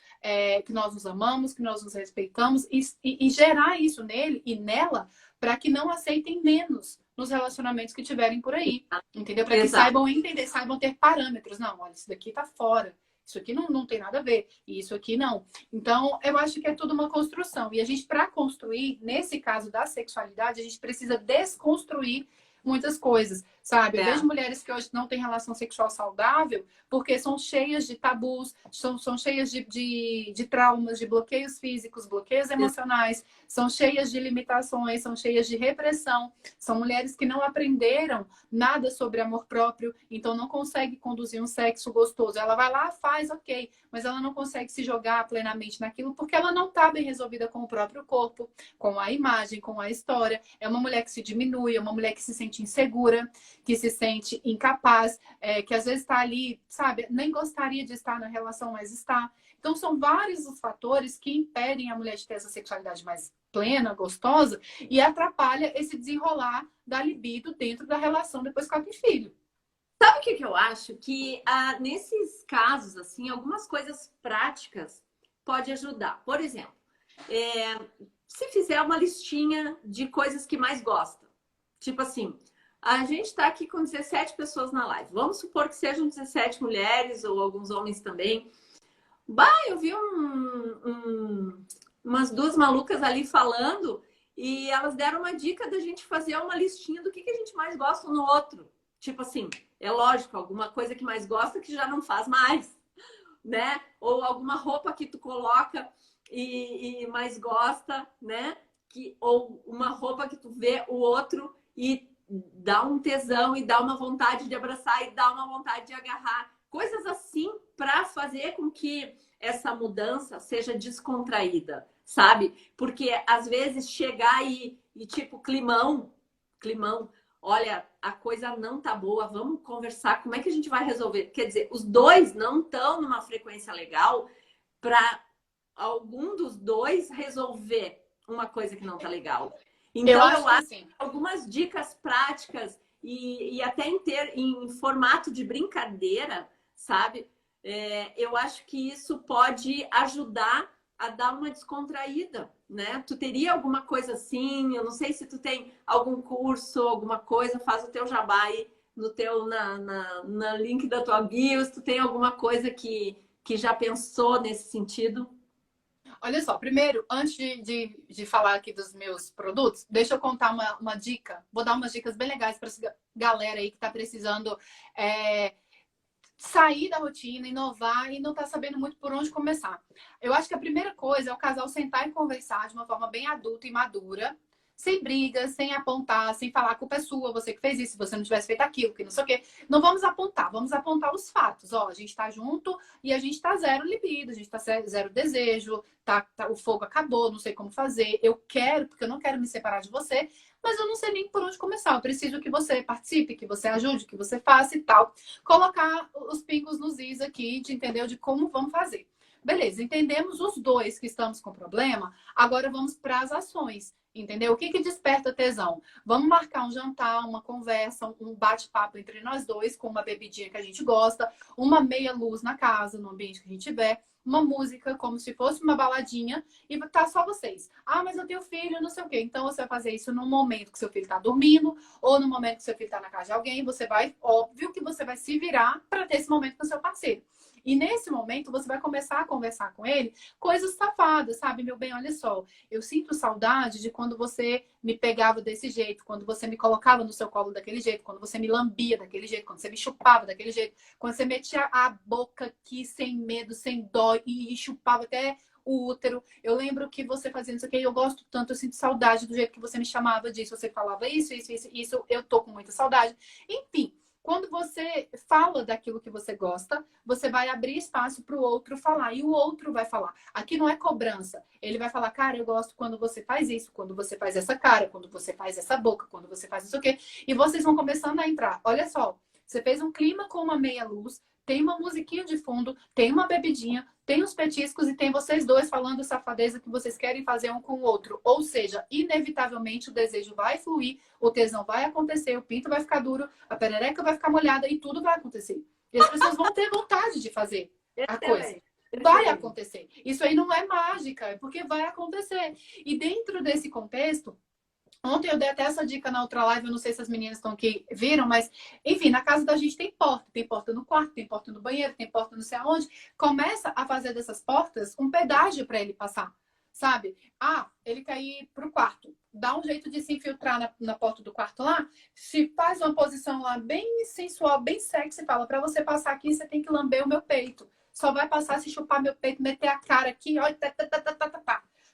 que nós nos amamos, que nós nos respeitamos e gerar isso nele e nela para que não aceitem menos nos relacionamentos que tiverem por aí, entendeu? Para que Exato. saibam entender, saibam ter parâmetros. Não, olha, isso daqui tá fora. Isso aqui não tem nada a ver. E isso aqui não. Então, eu acho que é tudo uma construção. E a gente, para construir, nesse caso da sexualidade, a gente precisa desconstruir muitas coisas, sabe? Eu vejo mulheres que hoje não têm relação sexual saudável porque são cheias de tabus, são cheias de traumas, de bloqueios físicos, bloqueios emocionais, são cheias de limitações, são cheias de repressão. São mulheres que não aprenderam nada sobre amor próprio, então não consegue conduzir um sexo gostoso. Ela vai lá, faz, ok, mas ela não consegue se jogar plenamente naquilo porque ela não está bem resolvida com o próprio corpo, com a imagem, com a história. É uma mulher que se diminui, é uma mulher que se sente insegura, que se sente incapaz, que às vezes está ali, sabe, nem gostaria de estar na relação, mas está. Então, são vários os fatores que impedem a mulher de ter essa sexualidade mais plena, gostosa, e atrapalha esse desenrolar da libido dentro da relação depois que ela tem filho. Sabe o que que eu acho? Que nesses casos, assim, algumas coisas práticas pode ajudar. Por exemplo, se fizer uma listinha de coisas que mais gosta. Tipo assim, a gente está aqui com 17 pessoas na live. Vamos supor que sejam 17 mulheres ou alguns homens também. Bah, eu vi umas duas malucas ali falando e elas deram uma dica da gente fazer uma listinha do que a gente mais gosta um no outro. Tipo assim, é lógico, alguma coisa que mais gosta que já não faz mais, né? Ou alguma roupa que tu coloca e mais gosta, né? Ou uma roupa que tu vê o outro e dá um tesão e dá uma vontade de abraçar e dá uma vontade de agarrar. Coisas assim para fazer com que essa mudança seja descontraída, sabe? Porque às vezes chegar e tipo, climão, olha, a coisa não tá boa, vamos conversar, como é que a gente vai resolver? Quer dizer, os dois não estão numa frequência legal para algum dos dois resolver uma coisa que não tá legal. Então, eu acho que algumas dicas práticas e até em formato de brincadeira, sabe? Eu acho que isso pode ajudar a dar uma descontraída, né? Tu teria alguma coisa assim? Eu não sei se tu tem algum curso, alguma coisa, faz o teu jabá aí na link da tua bio, se tu tem alguma coisa que já pensou nesse sentido. Olha só, primeiro, antes de falar aqui dos meus produtos, deixa eu contar uma dica. Vou dar umas dicas bem legais para essa galera aí que está precisando sair da rotina, inovar e não está sabendo muito por onde começar. Eu acho que a primeira coisa é o casal sentar e conversar de uma forma bem adulta e madura, sem brigas, sem apontar, sem falar a culpa é sua, você que fez isso, se você não tivesse feito aquilo, que não sei o quê. Não vamos apontar, vamos apontar os fatos. Ó, a gente tá junto e a gente tá zero libido, a gente tá zero desejo, o fogo acabou, não sei como fazer. Eu quero, porque eu não quero me separar de você, mas eu não sei nem por onde começar. Eu preciso que você participe, que você ajude, que você faça e tal. Colocar os pingos nos is aqui, de entender de como vamos fazer. Beleza, entendemos os dois que estamos com problema, agora vamos para as ações. Entendeu? O que desperta tesão? Vamos marcar um jantar, uma conversa, um bate-papo entre nós dois, com uma bebidinha que a gente gosta, uma meia luz na casa, no ambiente que a gente tiver. uma música, como se fosse uma baladinha, e tá só vocês. Ah, mas eu tenho filho, não sei o quê. Então você vai fazer isso no momento que seu filho tá dormindo, ou no momento que seu filho tá na casa de alguém. Você vai, óbvio que você vai se virar para ter esse momento com o seu parceiro. E nesse momento, você vai começar a conversar com ele coisas safadas, sabe? Meu bem, olha só, eu sinto saudade de quando você me pegava desse jeito, quando você me colocava no seu colo daquele jeito, quando você me lambia daquele jeito, quando você me chupava daquele jeito, quando você metia a boca aqui sem medo, sem dó e chupava até o útero. Eu lembro que você fazia isso aqui, eu gosto tanto, eu sinto saudade do jeito que você me chamava disso. Você falava isso, eu tô com muita saudade. Enfim. Quando você fala daquilo que você gosta, você vai abrir espaço para o outro falar. E o outro vai falar. Aqui não é cobrança. Ele vai falar, cara, eu gosto quando você faz isso, quando você faz essa cara, quando você faz essa boca, quando você faz isso aqui. E vocês vão começando a entrar. Olha só, você fez um clima com uma meia luz, tem uma musiquinha de fundo, tem uma bebidinha, tem os petiscos e tem vocês dois falando safadeza que vocês querem fazer um com o outro. Ou seja, inevitavelmente o desejo vai fluir, o tesão vai acontecer, o pinto vai ficar duro, a perereca vai ficar molhada e tudo vai acontecer. E as pessoas vão ter vontade de fazer a coisa. Vai acontecer. Isso aí não é mágica, é porque vai acontecer. E dentro desse contexto, ontem eu dei até essa dica na outra live, eu não sei se as meninas estão aqui, viram, mas, enfim, na casa da gente tem porta no quarto, tem porta no banheiro, tem porta não sei aonde. Começa a fazer dessas portas um pedágio para ele passar, sabe? Ah, ele quer ir pro quarto, dá um jeito de se infiltrar na porta do quarto lá, se faz uma posição lá bem sensual, bem sexy, fala, para você passar aqui, você tem que lamber o meu peito. Só vai passar se chupar meu peito, meter a cara aqui, ó,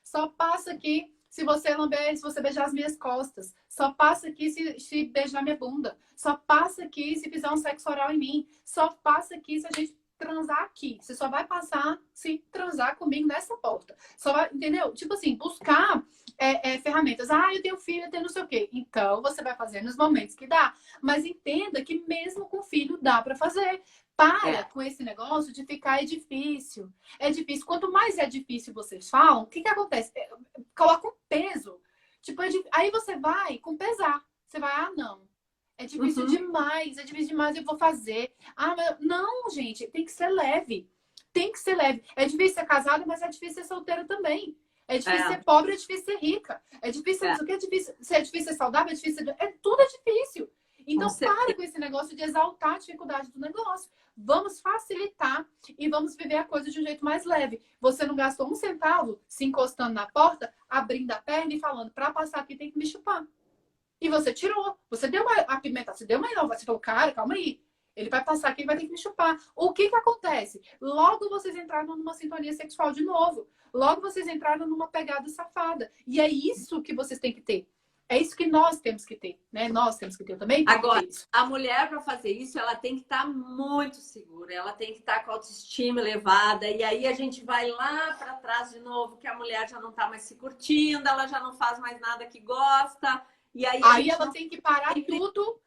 só passa aqui se você lamber, se você beijar as minhas costas. Só passa aqui se beijar minha bunda. Só passa aqui se fizer um sexo oral em mim. Só passa aqui se a gente transar aqui. Você só vai passar se transar comigo nessa porta. Só vai, entendeu? Tipo assim, buscar ferramentas. Ah, eu tenho filho, eu tenho não sei o quê. Então, você vai fazer nos momentos que dá. Mas entenda que mesmo com filho dá para fazer. Para com esse negócio de ficar é difícil. É difícil. Quanto mais é difícil vocês falam, o que acontece? Coloca um peso. Tipo, aí você vai com pesar. Você vai, ah, não. É difícil demais, eu vou fazer. Ah, mas não, gente, tem que ser leve. Tem que ser leve. É difícil ser casada, mas é difícil ser solteira também. É difícil ser pobre, é difícil ser rica. É difícil, não sei o que, é difícil ser saudável, é difícil ser... tudo é difícil. Então, para com esse negócio de exaltar a dificuldade do negócio. Vamos facilitar e vamos viver a coisa de um jeito mais leve. Você não gastou um centavo se encostando na porta, abrindo a perna e falando, para passar aqui tem que me chupar. E você tirou. Você deu uma apimentação, você deu uma inovação. Você falou, cara, calma aí. Ele vai passar aqui e vai ter que me chupar. O que acontece? Logo vocês entraram numa sintonia sexual de novo. Logo vocês entraram numa pegada safada. E é isso que vocês têm que ter. É isso que nós temos que ter, né? Nós temos que ter também. Agora, a mulher, para fazer isso, ela tem que estar muito segura, ela tem que estar com a autoestima elevada, e aí a gente vai lá para trás de novo, que a mulher já não está mais se curtindo, ela já não faz mais nada que gosta, e aí ela tem que parar tudo,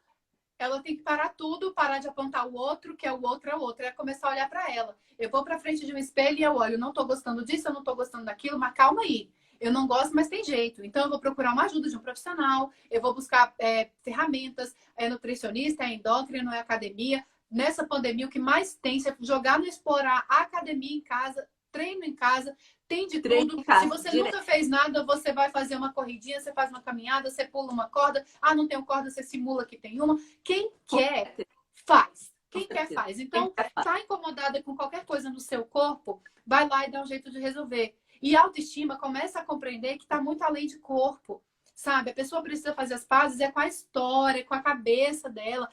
ela tem que parar tudo, parar de apontar o outro, que é o outro, é começar a olhar para ela. Eu vou para frente de um espelho e eu olho, não estou gostando disso, eu não estou gostando daquilo, mas calma aí. Eu não gosto, mas tem jeito. Então, eu vou procurar uma ajuda de um profissional, eu vou buscar ferramentas, nutricionista, endócrino, academia. Nessa pandemia, o que mais tem, se jogar no explorar academia em casa, treino em casa, tem de tudo. Se você nunca fez nada, você vai fazer uma corridinha, você faz uma caminhada, você pula uma corda. Ah, não tem corda, você simula que tem uma. Quem quer, faz. Quem quer, faz. Então, tá incomodada com qualquer coisa no seu corpo, vai lá e dá um jeito de resolver. E a autoestima começa a compreender que está muito além de corpo, sabe? A pessoa precisa fazer as pazes com a história, com a cabeça dela,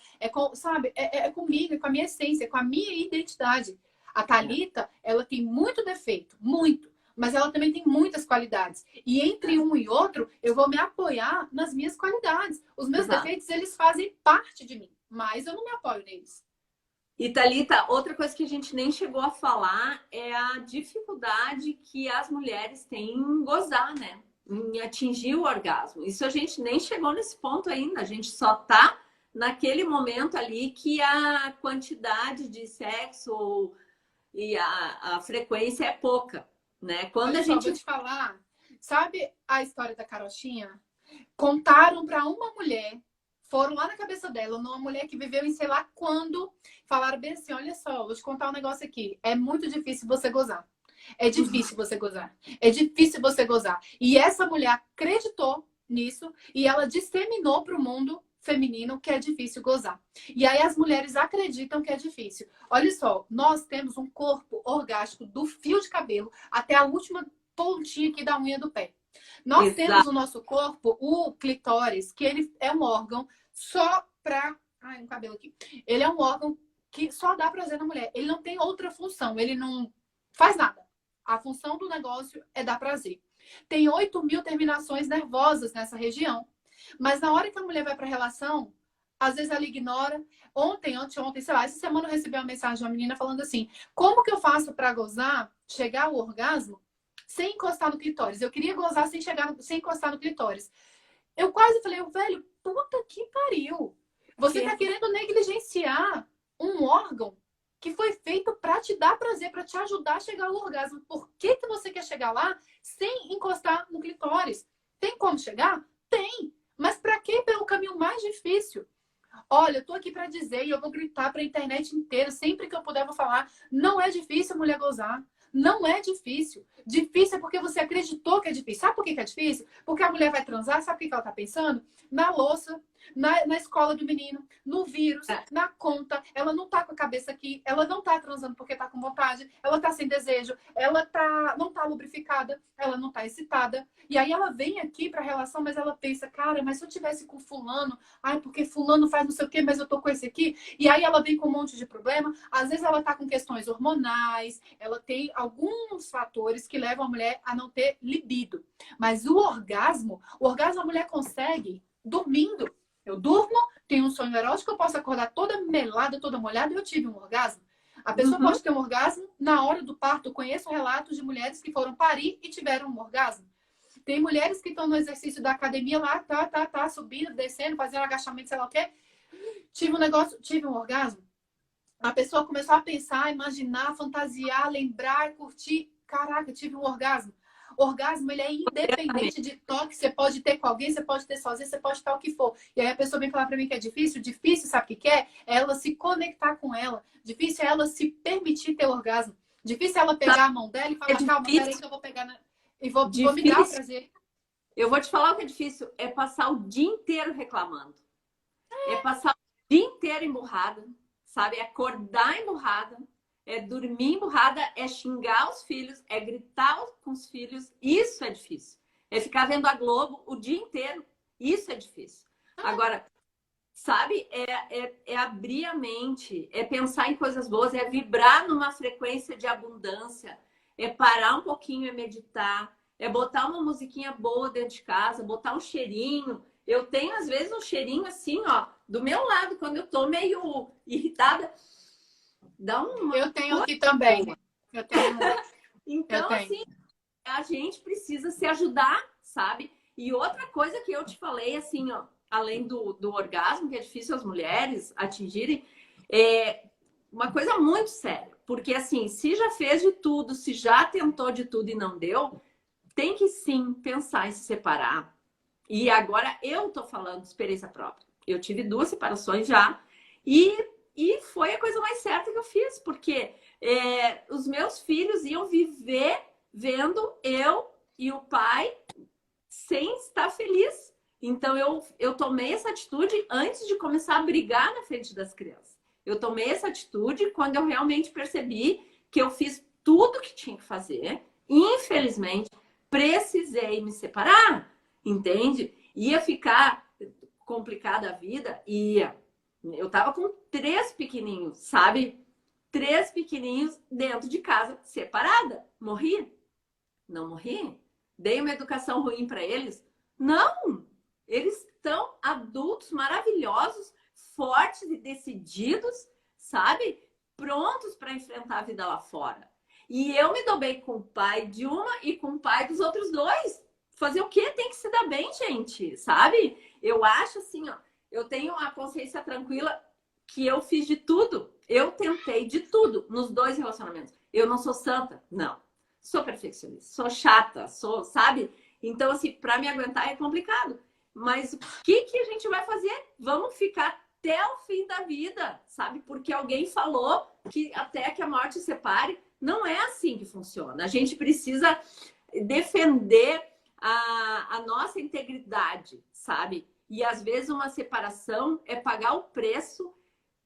sabe? É comigo, é com a minha essência, é com a minha identidade. A Thalita, ela tem muito defeito, muito, mas ela também tem muitas qualidades. E entre um e outro, eu vou me apoiar nas minhas qualidades. Os meus defeitos, eles fazem parte de mim, mas eu não me apoio neles. E, Thalita, outra coisa que a gente nem chegou a falar é a dificuldade que as mulheres têm em gozar, né? Em atingir o orgasmo. Isso a gente nem chegou nesse ponto ainda. A gente só tá naquele momento ali que a quantidade de sexo e a frequência é pouca, né? Quando a gente... Vou te falar, sabe a história da carochinha? Contaram para uma mulher... Foram lá na cabeça dela, numa mulher que viveu em sei lá quando, falaram bem assim, olha só, vou te contar um negócio aqui. É muito difícil você gozar. É difícil você gozar. É difícil você gozar. E essa mulher acreditou nisso e ela disseminou para o mundo feminino que é difícil gozar. E aí as mulheres acreditam que é difícil. Olha só, nós temos um corpo orgástico do fio de cabelo até a última pontinha aqui da unha do pé. Nós temos no nosso corpo o clitóris, que ele é um órgão só para... Ai, um cabelo aqui. Ele é um órgão que só dá prazer na mulher. Ele não tem outra função. Ele não faz nada. A função do negócio é dar prazer. Tem 8.000 terminações nervosas nessa região. Mas na hora que a mulher vai para a relação, às vezes ela ignora. Ontem, anteontem, sei lá, essa semana eu recebi uma mensagem de uma menina falando assim: como que eu faço para gozar, chegar ao orgasmo, sem encostar no clitóris? Eu queria gozar sem encostar no clitóris. Eu quase falei, velho, puta que pariu. Você tá querendo negligenciar um órgão que foi feito para te dar prazer, para te ajudar a chegar ao orgasmo. Por que que você quer chegar lá sem encostar no clitóris? Tem como chegar? Tem. Mas para quê? Pelo caminho mais difícil. Olha, eu tô aqui para dizer e eu vou gritar para a internet inteira, sempre que eu puder vou falar, não é difícil mulher gozar. Não é difícil. Difícil é porque você acreditou que é difícil. Sabe por que é difícil? Porque a mulher vai transar, sabe o que ela tá pensando? Na louça, na escola do menino, no vírus, na conta. Ela não tá com a cabeça aqui, ela não tá transando porque tá com vontade, ela tá sem desejo, não tá lubrificada, ela não tá excitada. E aí ela vem aqui pra relação, mas ela pensa, cara, mas se eu tivesse com fulano, ai, porque fulano faz não sei o quê, mas eu tô com esse aqui. E aí ela vem com um monte de problema. Às vezes ela tá com questões hormonais, ela tem alguns fatores que levam a mulher a não ter libido. Mas o orgasmo a mulher consegue dormindo. Eu durmo, tenho um sonho erótico, eu posso acordar toda melada, toda molhada e eu tive um orgasmo. A pessoa pode ter um orgasmo na hora do parto. Eu conheço relatos de mulheres que foram parir e tiveram um orgasmo. Tem mulheres que estão no exercício da academia lá, subindo, descendo, fazendo agachamento, sei lá o quê. Tive um orgasmo. A pessoa começou a pensar, imaginar, fantasiar, lembrar, curtir. Caraca, tive um orgasmo. Orgasmo, ele é independente de toque. Você pode ter com alguém, você pode ter sozinho, você pode estar o que for. E aí a pessoa vem falar pra mim que é difícil. Difícil, sabe o que que é? É ela se conectar com ela. Difícil é ela se permitir ter orgasmo. Difícil é ela pegar a mão dela e falar, calma, peraí que eu vou pegar e vou me dar o prazer. Eu vou te falar o que é difícil. É passar o dia inteiro reclamando. É passar o dia inteiro emburrada. Sabe? É acordar emburrada. É dormir emburrada, é xingar os filhos, é gritar com os filhos. Isso é difícil. É ficar vendo a Globo o dia inteiro. Isso é difícil. Agora, sabe? É abrir a mente, é pensar em coisas boas, é vibrar numa frequência de abundância, é parar um pouquinho e meditar, é botar uma musiquinha boa dentro de casa, botar um cheirinho. Eu tenho, às vezes, um cheirinho assim, ó, do meu lado, quando eu tô meio irritada. Eu tenho aqui também. Eu tenho. Então, assim, a gente precisa se ajudar, sabe? E outra coisa que eu te falei, assim, ó, além do orgasmo, que é difícil as mulheres atingirem, é uma coisa muito séria. Porque, assim, se já fez de tudo, se já tentou de tudo e não deu, tem que sim pensar em se separar. E agora eu tô falando de experiência própria. Eu tive 2 separações já. E foi a coisa mais certa que eu fiz, porque os meus filhos iam viver vendo eu e o pai sem estar feliz. Então, eu tomei essa atitude antes de começar a brigar na frente das crianças. Eu tomei essa atitude quando eu realmente percebi que eu fiz tudo que tinha que fazer. Infelizmente, precisei me separar, entende? Ia ficar complicada a vida, ia. Eu tava com 3 pequenininhos, sabe? 3 pequenininhos dentro de casa, separada. Morri? Não morri? Dei uma educação ruim para eles? Não! Eles estão adultos maravilhosos, fortes e decididos, sabe? Prontos para enfrentar a vida lá fora. E eu me dou bem com o pai de uma e com o pai dos outros 2. Fazer o quê? Tem que se dar bem, gente, sabe? Eu acho assim, ó. Eu tenho a consciência tranquila que eu fiz de tudo. Eu tentei de tudo nos 2 relacionamentos. Eu não sou santa, não. Sou perfeccionista, sou chata, sabe? Então, assim, para me aguentar é complicado. Mas o que a gente vai fazer? Vamos ficar até o fim da vida, sabe? Porque alguém falou que até que a morte separe. Não é assim que funciona. A gente precisa defender a nossa integridade, sabe? E às vezes uma separação é pagar o preço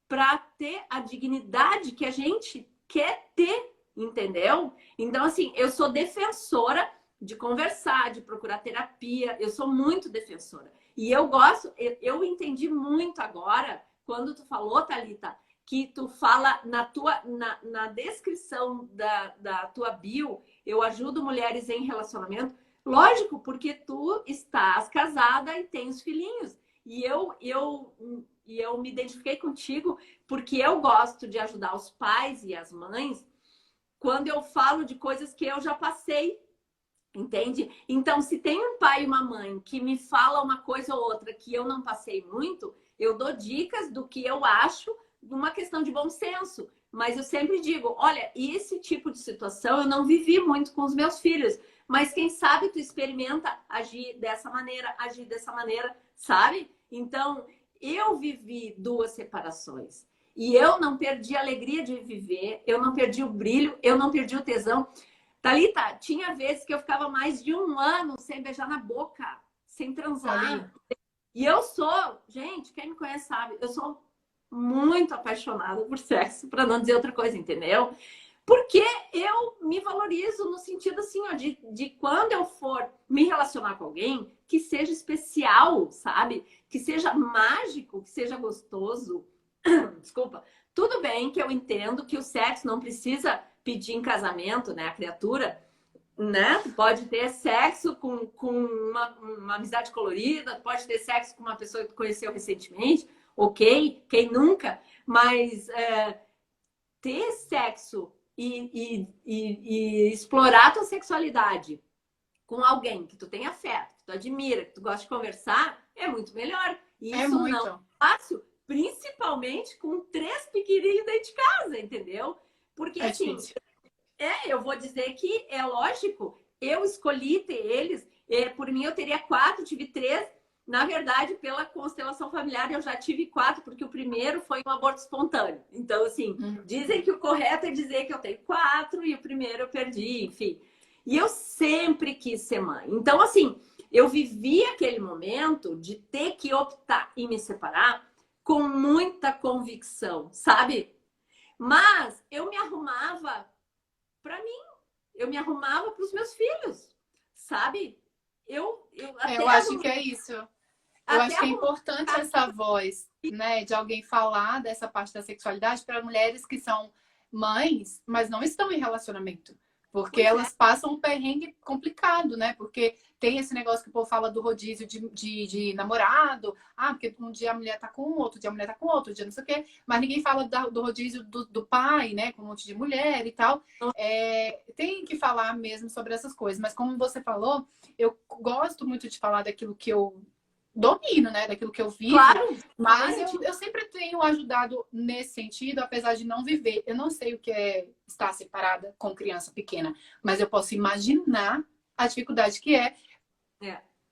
para ter a dignidade que a gente quer ter, entendeu? Então, assim, eu sou defensora de conversar, de procurar terapia, eu sou muito defensora. E eu gosto, eu entendi muito agora, quando tu falou, Thalita, que tu fala na descrição da tua bio, eu ajudo mulheres em relacionamento. Lógico, porque tu estás casada e tens filhinhos. E eu me identifiquei contigo porque eu gosto de ajudar os pais e as mães quando eu falo de coisas que eu já passei, entende? Então, se tem um pai e uma mãe que me fala uma coisa ou outra que eu não passei muito, eu dou dicas do que eu acho uma questão de bom senso. Mas eu sempre digo, olha, esse tipo de situação eu não vivi muito com os meus filhos. Mas quem sabe tu experimenta agir dessa maneira, sabe? Então, eu vivi 2 separações. E eu não perdi a alegria de viver, eu não perdi o brilho, eu não perdi o tesão. Thalita, tinha vezes que eu ficava mais de 1 ano sem beijar na boca, sem transar. E eu sou, gente, quem me conhece sabe, eu sou muito apaixonada por sexo, para não dizer outra coisa, entendeu? Porque eu me valorizo no sentido assim, ó, de quando eu for me relacionar com alguém, que seja especial, sabe? Que seja mágico, que seja gostoso. Desculpa. Tudo bem que eu entendo que o sexo não precisa pedir em casamento, né? A criatura, né? Pode ter sexo com uma amizade colorida, pode ter sexo com uma pessoa que tu conheceu recentemente, ok? Quem nunca? Mas ter sexo e explorar a tua sexualidade com alguém que tu tem afeto, que tu admira, que tu gosta de conversar, é muito melhor. E isso não é fácil, principalmente com 3 pequenininhos dentro de casa, entendeu? Porque assim, eu vou dizer que é lógico, eu escolhi ter eles, por mim eu teria 4, tive 3. Na verdade, pela constelação familiar, eu já tive 4, porque o primeiro foi um aborto espontâneo. Então, assim, dizem que o correto é dizer que eu tenho 4 e o primeiro eu perdi, enfim. E eu sempre quis ser mãe. Então, assim, eu vivi aquele momento de ter que optar em me separar com muita convicção, sabe? Mas eu me arrumava para mim, eu me arrumava para os meus filhos, sabe? Eu acho que é isso. Eu acho que é importante essa voz, né, de alguém falar dessa parte da sexualidade para mulheres que são mães, mas não estão em relacionamento. Porque elas passam um perrengue complicado, né? Porque tem esse negócio que o povo fala do rodízio de namorado. Ah, porque um dia a mulher tá com um, outro dia a mulher tá com outro dia não sei o quê. Mas ninguém fala do rodízio do pai, né? Com um monte de mulher e tal. Tem que falar mesmo sobre essas coisas. Mas como você falou, eu gosto muito de falar daquilo que eu domino, né? Daquilo que eu vivo. Claro, mas eu sempre tenho ajudado nesse sentido, apesar de não viver. Eu não sei o que é estar separada com criança pequena, mas eu posso imaginar a dificuldade que é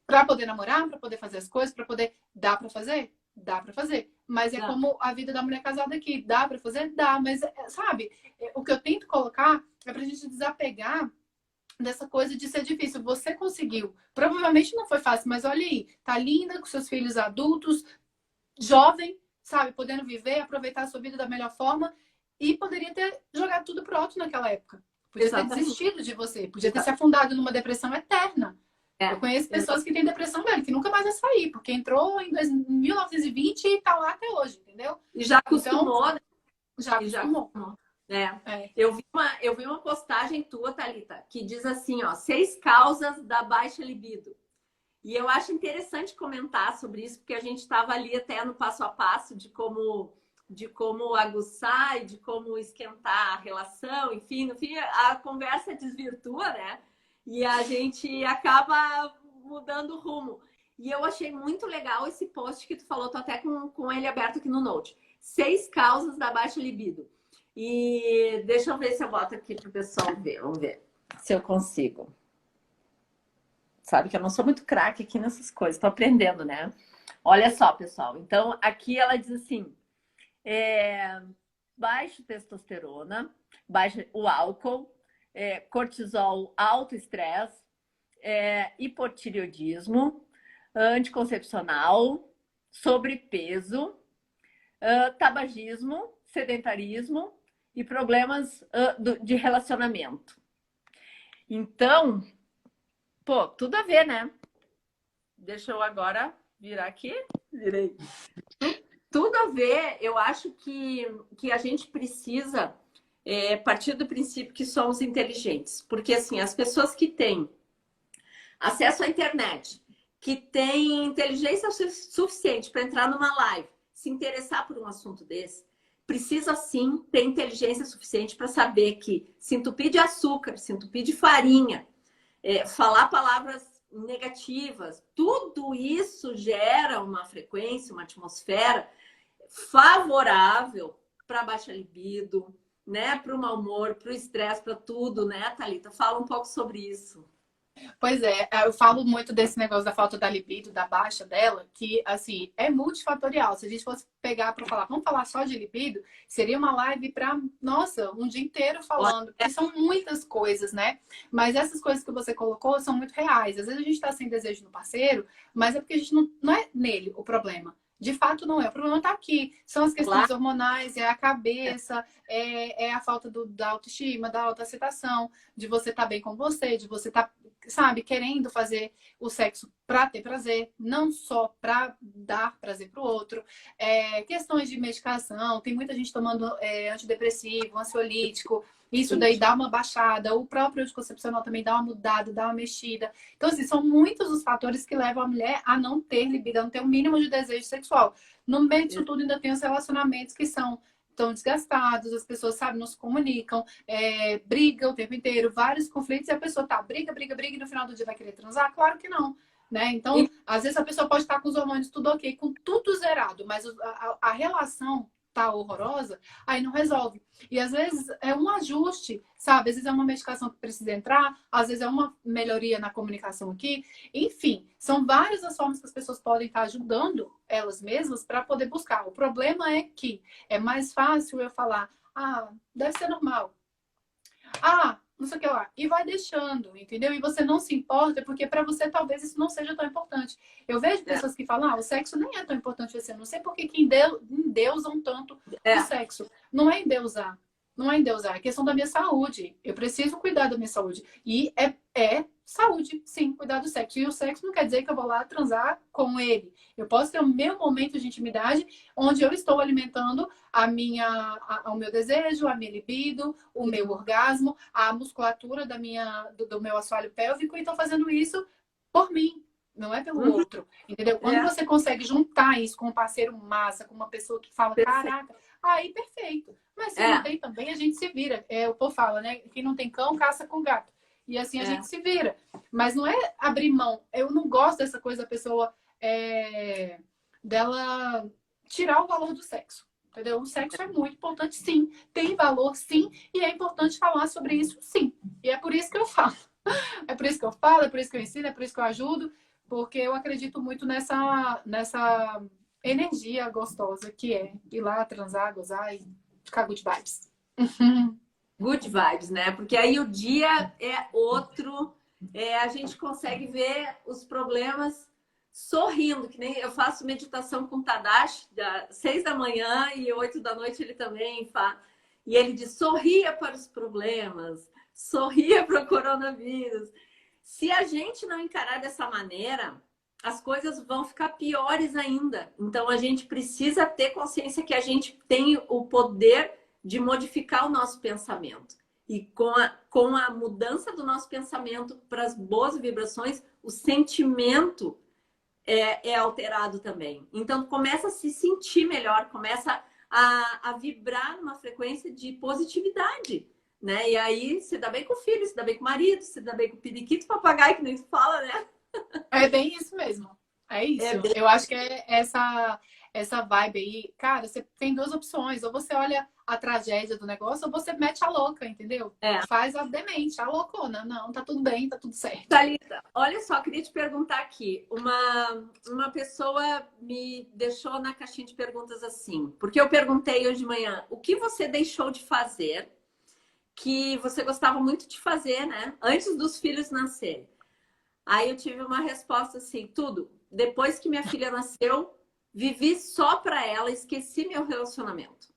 para poder namorar, para poder fazer as coisas, para poder... Dá para fazer? Dá para fazer. Mas como a vida da mulher casada aqui. Dá para fazer? Dá. Mas, sabe, o que eu tento colocar é pra gente desapegar dessa coisa de ser difícil. Você conseguiu. Provavelmente não foi fácil, mas olha aí, tá linda com seus filhos adultos, jovem, sabe, podendo viver, aproveitar a sua vida da melhor forma e poderia ter jogado tudo pro alto naquela época. Podia ter desistido de você, podia ter se afundado numa depressão eterna. Eu conheço pessoas que têm depressão velha, que nunca mais vai sair, porque entrou em 1920 e tá lá até hoje, entendeu? E já acostumou, então, né? Já acostumou. Eu vi uma postagem tua, Thalita, que diz assim, ó, 6 causas da baixa libido. E eu acho interessante comentar sobre isso, porque a gente estava ali até no passo a passo de como aguçar e de como esquentar a relação, enfim, no fim a conversa desvirtua, né? E a gente acaba mudando o rumo. E eu achei muito legal esse post que tu falou, tô até com ele aberto aqui no Note. 6 causas da baixa libido. E deixa eu ver se eu boto aqui pro pessoal ver. Vamos ver se eu consigo. Sabe que eu não sou muito craque aqui nessas coisas. Tô aprendendo, né? Olha só, pessoal. Então, aqui ela diz assim... baixa testosterona, baixa o álcool, cortisol, alto estresse, hipotireoidismo, anticoncepcional, sobrepeso, tabagismo, sedentarismo e problemas de relacionamento. Então, pô, tudo a ver, né? Deixa eu agora virar aqui. Virei. Tudo a ver. Eu acho que a gente precisa partir do princípio que somos inteligentes. Porque, assim, as pessoas que têm acesso à internet, que têm inteligência suficiente para entrar numa live, se interessar por um assunto desse, precisa sim ter inteligência suficiente para saber que se entupir de açúcar, se entupir de farinha, falar palavras negativas, tudo isso gera uma frequência, uma atmosfera favorável para baixa libido, né? Para o mau humor, para o estresse, para tudo, né, Thalita? Fala um pouco sobre isso. Pois é, eu falo muito desse negócio da falta da libido, da baixa dela, que, assim, é multifatorial. Se a gente fosse pegar para falar, vamos falar só de libido, seria uma live para, nossa, um dia inteiro falando, porque são muitas coisas, né? Mas essas coisas que você colocou são muito reais. Às vezes a gente está sem desejo no parceiro, mas é porque a gente não é nele o problema. De fato, não é. O problema está aqui. São as questões hormonais, é a cabeça, é a falta da autoestima, da autoaceitação, de você estar bem com você, de você estar, sabe, querendo fazer o sexo para ter prazer, não só para dar prazer para o outro. Questões de medicação, tem muita gente tomando antidepressivo, ansiolítico. Isso daí dá uma baixada, o próprio anticoncepcional também dá uma mudada, dá uma mexida. Então, assim, são muitos os fatores que levam a mulher a não ter libido, a não ter o mínimo de desejo sexual. No meio disso tudo, ainda tem os relacionamentos que são tão desgastados, as pessoas, sabe, não se comunicam, brigam o tempo inteiro, vários conflitos, e a pessoa briga, e no final do dia vai querer transar? Claro que não. Né? Então, às vezes a pessoa pode estar com os hormônios tudo ok, com tudo zerado, mas a relação tá horrorosa, aí não resolve. E às vezes é um ajuste, sabe? Às vezes é uma medicação que precisa entrar, às vezes é uma melhoria na comunicação aqui. Enfim, são várias as formas que as pessoas podem estar ajudando elas mesmas para poder buscar. O problema é que é mais fácil eu falar, deve ser normal. Não sei o que lá. E vai deixando, entendeu? E você não se importa, porque para você talvez isso não seja tão importante. Eu vejo pessoas que falam, o sexo nem é tão importante assim. Eu não sei por que endeusam tanto o sexo. Não é endeusar. Não é endeusar. É questão da minha saúde. Eu preciso cuidar da minha saúde. E é saúde, sim, cuidar do sexo. E o sexo não quer dizer que eu vou lá transar com ele. Eu posso ter o meu momento de intimidade onde eu estou alimentando o meu desejo, a minha libido, o meu orgasmo, a musculatura do meu assoalho pélvico, e estou fazendo isso por mim, não é pelo outro, entendeu? Quando você consegue juntar isso com um parceiro massa, com uma pessoa que fala, caraca, aí perfeito. Mas se não tem também, a gente se vira. O povo fala, né? Quem não tem cão, caça com gato. E assim a gente se vira. Mas não é abrir mão. Eu não gosto dessa coisa da pessoa dela tirar o valor do sexo. Entendeu? O sexo é muito importante, sim. Tem valor, sim. E é importante falar sobre isso, sim. E é por isso que eu falo. É por isso que eu falo, é por isso que eu ensino, é por isso que eu ajudo. Porque eu acredito muito nessa energia gostosa que é ir lá, transar, gozar e ficar good vibes. Good vibes, né? Porque aí o dia é outro. A gente consegue ver os problemas sorrindo, que nem eu faço meditação com o Tadashi, das 6 da manhã e 8 da noite ele também faz. E ele diz, sorria para os problemas, sorria para o coronavírus. Se a gente não encarar dessa maneira, as coisas vão ficar piores ainda. Então a gente precisa ter consciência que a gente tem o poder de modificar o nosso pensamento. E com a mudança do nosso pensamento para as boas vibrações, o sentimento é alterado também. Então, começa a se sentir melhor, começa a vibrar numa frequência de positividade, né? E aí, se dá bem com o filho, se dá bem com o marido, se dá bem com o periquito, papagaio, que nem tu fala, né? É bem isso mesmo. É isso. Eu acho que essa vibe aí, cara, você tem duas opções. Ou você olha a tragédia do negócio, ou você mete a louca, entendeu? É. Faz a demente, a loucona. Não, tá tudo bem, tá tudo certo. Thalita, olha só, queria te perguntar aqui. Uma pessoa me deixou na caixinha de perguntas assim, porque eu perguntei hoje de manhã, o que você deixou de fazer que você gostava muito de fazer, né? Antes dos filhos nascerem. Aí eu tive uma resposta assim, tudo. Depois que minha filha nasceu, vivi só para ela, esqueci meu relacionamento.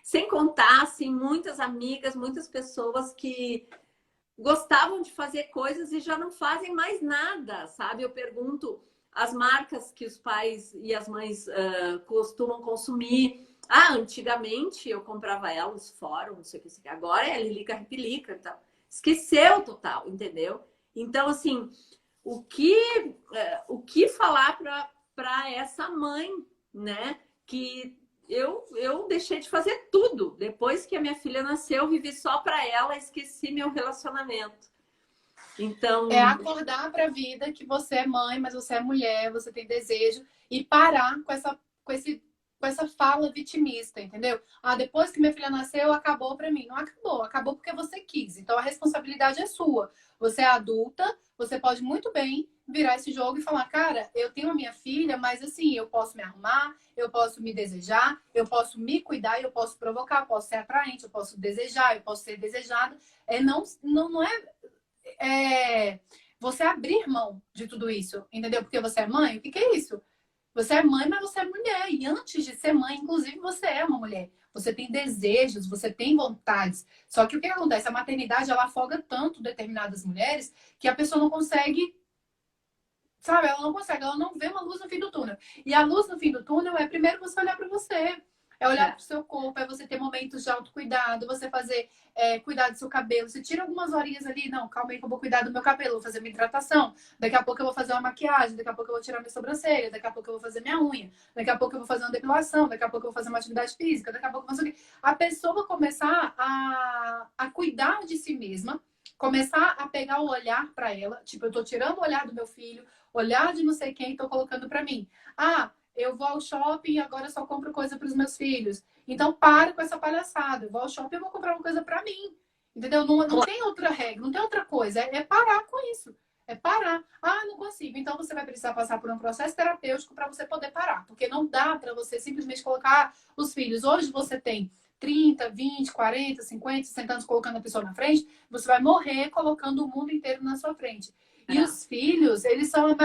Sem contar, assim, muitas amigas, muitas pessoas que gostavam de fazer coisas e já não fazem mais nada, sabe? Eu pergunto as marcas que os pais e as mães costumam consumir. Ah, antigamente eu comprava elas fora, não sei o que. Agora é Lilica Ripilica e tal. Esqueceu total, entendeu? Então, assim, o que falar para essa mãe, né? Que eu deixei de fazer tudo. Depois que a minha filha nasceu, eu vivi só para ela, esqueci meu relacionamento. Então. É acordar para a vida que você é mãe, mas você é mulher, você tem desejo, e parar com essa fala vitimista, entendeu? Ah, depois que minha filha nasceu, acabou para mim. Não acabou, acabou porque você quis. Então a responsabilidade é sua. Você é adulta, você pode muito bem virar esse jogo e falar, cara, eu tenho a minha filha, mas assim, eu posso me arrumar, eu posso me desejar, eu posso me cuidar, eu posso provocar, eu posso ser atraente, eu posso desejar, eu posso ser desejada. Não é você abrir mão de tudo isso, entendeu? Porque você é mãe, o que é isso? Você é mãe, mas você é mulher. E antes de ser mãe, inclusive, você é uma mulher. Você tem desejos, você tem vontades. Só que o que acontece? A maternidade, ela afoga tanto determinadas mulheres que a pessoa não consegue, sabe? Ela não consegue, ela não vê uma luz no fim do túnel. E a luz no fim do túnel é primeiro você olhar para você. É olhar para o seu corpo, é você ter momentos de autocuidado, você fazer, cuidar do seu cabelo. Você tira algumas horinhas ali, não, calma aí que eu vou cuidar do meu cabelo, vou fazer minha hidratação. Daqui a pouco eu vou fazer uma maquiagem, daqui a pouco eu vou tirar minha sobrancelha, daqui a pouco eu vou fazer minha unha, daqui a pouco eu vou fazer uma depilação, daqui a pouco eu vou fazer uma atividade física, daqui a pouco eu vou fazer... A pessoa começar a cuidar de si mesma, começar a pegar o olhar para ela, tipo, eu tô tirando o olhar do meu filho, olhar de não sei quem, tô colocando para mim. Ah, eu vou ao shopping e agora só compro coisa para os meus filhos. Então, para com essa palhaçada. Eu vou ao shopping e vou comprar uma coisa para mim. Entendeu? Não tem outra regra, não tem outra coisa. É parar com isso. É parar. Ah, não consigo. Então, você vai precisar passar por um processo terapêutico para você poder parar. Porque não dá para você simplesmente colocar os filhos. Hoje você tem 30, 20, 40, 50, 60 anos colocando a pessoa na frente. Você vai morrer colocando o mundo inteiro na sua frente. E os filhos, eles são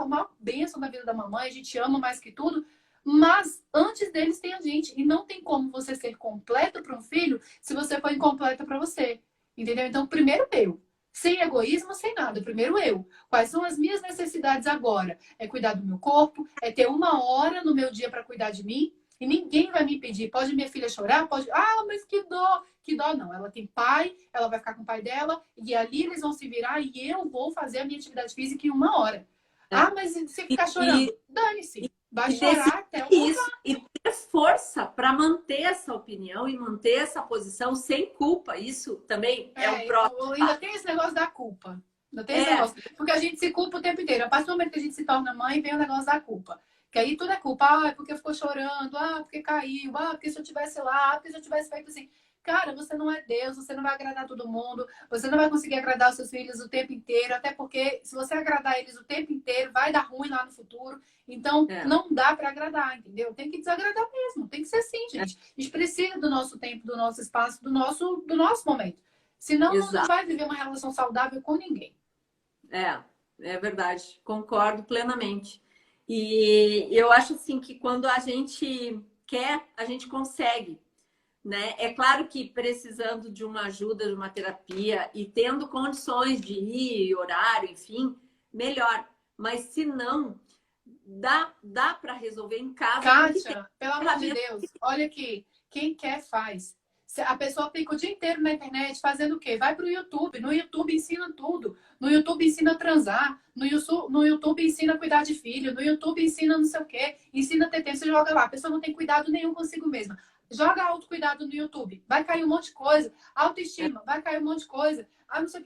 uma bênção da vida da mamãe, a gente ama mais que tudo, mas antes deles tem a gente. E não tem como você ser completo para um filho se você for incompleta para você. Entendeu? Então, primeiro eu. Sem egoísmo, sem nada. Primeiro eu. Quais são as minhas necessidades agora? É cuidar do meu corpo, é ter uma hora no meu dia para cuidar de mim. E ninguém vai me impedir. Pode minha filha chorar? Pode. Ah, mas que dó! Que dó não. Ela tem pai, ela vai ficar com o pai dela, e ali eles vão se virar e eu vou fazer a minha atividade física em uma hora. Ah, mas se ficar chorando, dane-se. Vai chorar até o isso. E ter força para manter essa opinião e manter essa posição sem culpa. Isso também é um próprio. Ainda tem esse negócio da culpa. Ainda tem esse negócio. Porque a gente se culpa o tempo inteiro. A partir do momento que a gente se torna mãe, vem o negócio da culpa. Que aí tudo é culpa. Ah, porque ficou chorando. Ah, porque caiu. Ah, porque se eu tivesse lá. Ah, porque se eu tivesse feito assim. Cara, você não é Deus, você não vai agradar todo mundo, você não vai conseguir agradar os seus filhos o tempo inteiro, até porque se você agradar eles o tempo inteiro, vai dar ruim lá no futuro. Então, não dá para agradar, entendeu? Tem que desagradar mesmo, tem que ser assim, gente. A gente precisa do nosso tempo, do nosso espaço, do nosso momento. Senão, não vai viver uma relação saudável com ninguém. É verdade, concordo plenamente. E eu acho assim que quando a gente quer, a gente consegue. Né? É claro que precisando de uma ajuda, de uma terapia e tendo condições de ir, horário, enfim, melhor. Mas se não, dá para resolver em casa. Kátia, pelo amor de Deus, olha aqui, quem quer faz. A pessoa fica o dia inteiro na internet fazendo o quê? Vai para o YouTube. No YouTube ensina tudo. No YouTube ensina a transar. No YouTube ensina a cuidar de filho. No YouTube ensina não sei o quê. Ensina a ter tempo. Você joga lá. A pessoa não tem cuidado nenhum consigo mesma. Joga autocuidado no YouTube. Vai cair um monte de coisa. Autoestima. Vai cair um monte de coisa.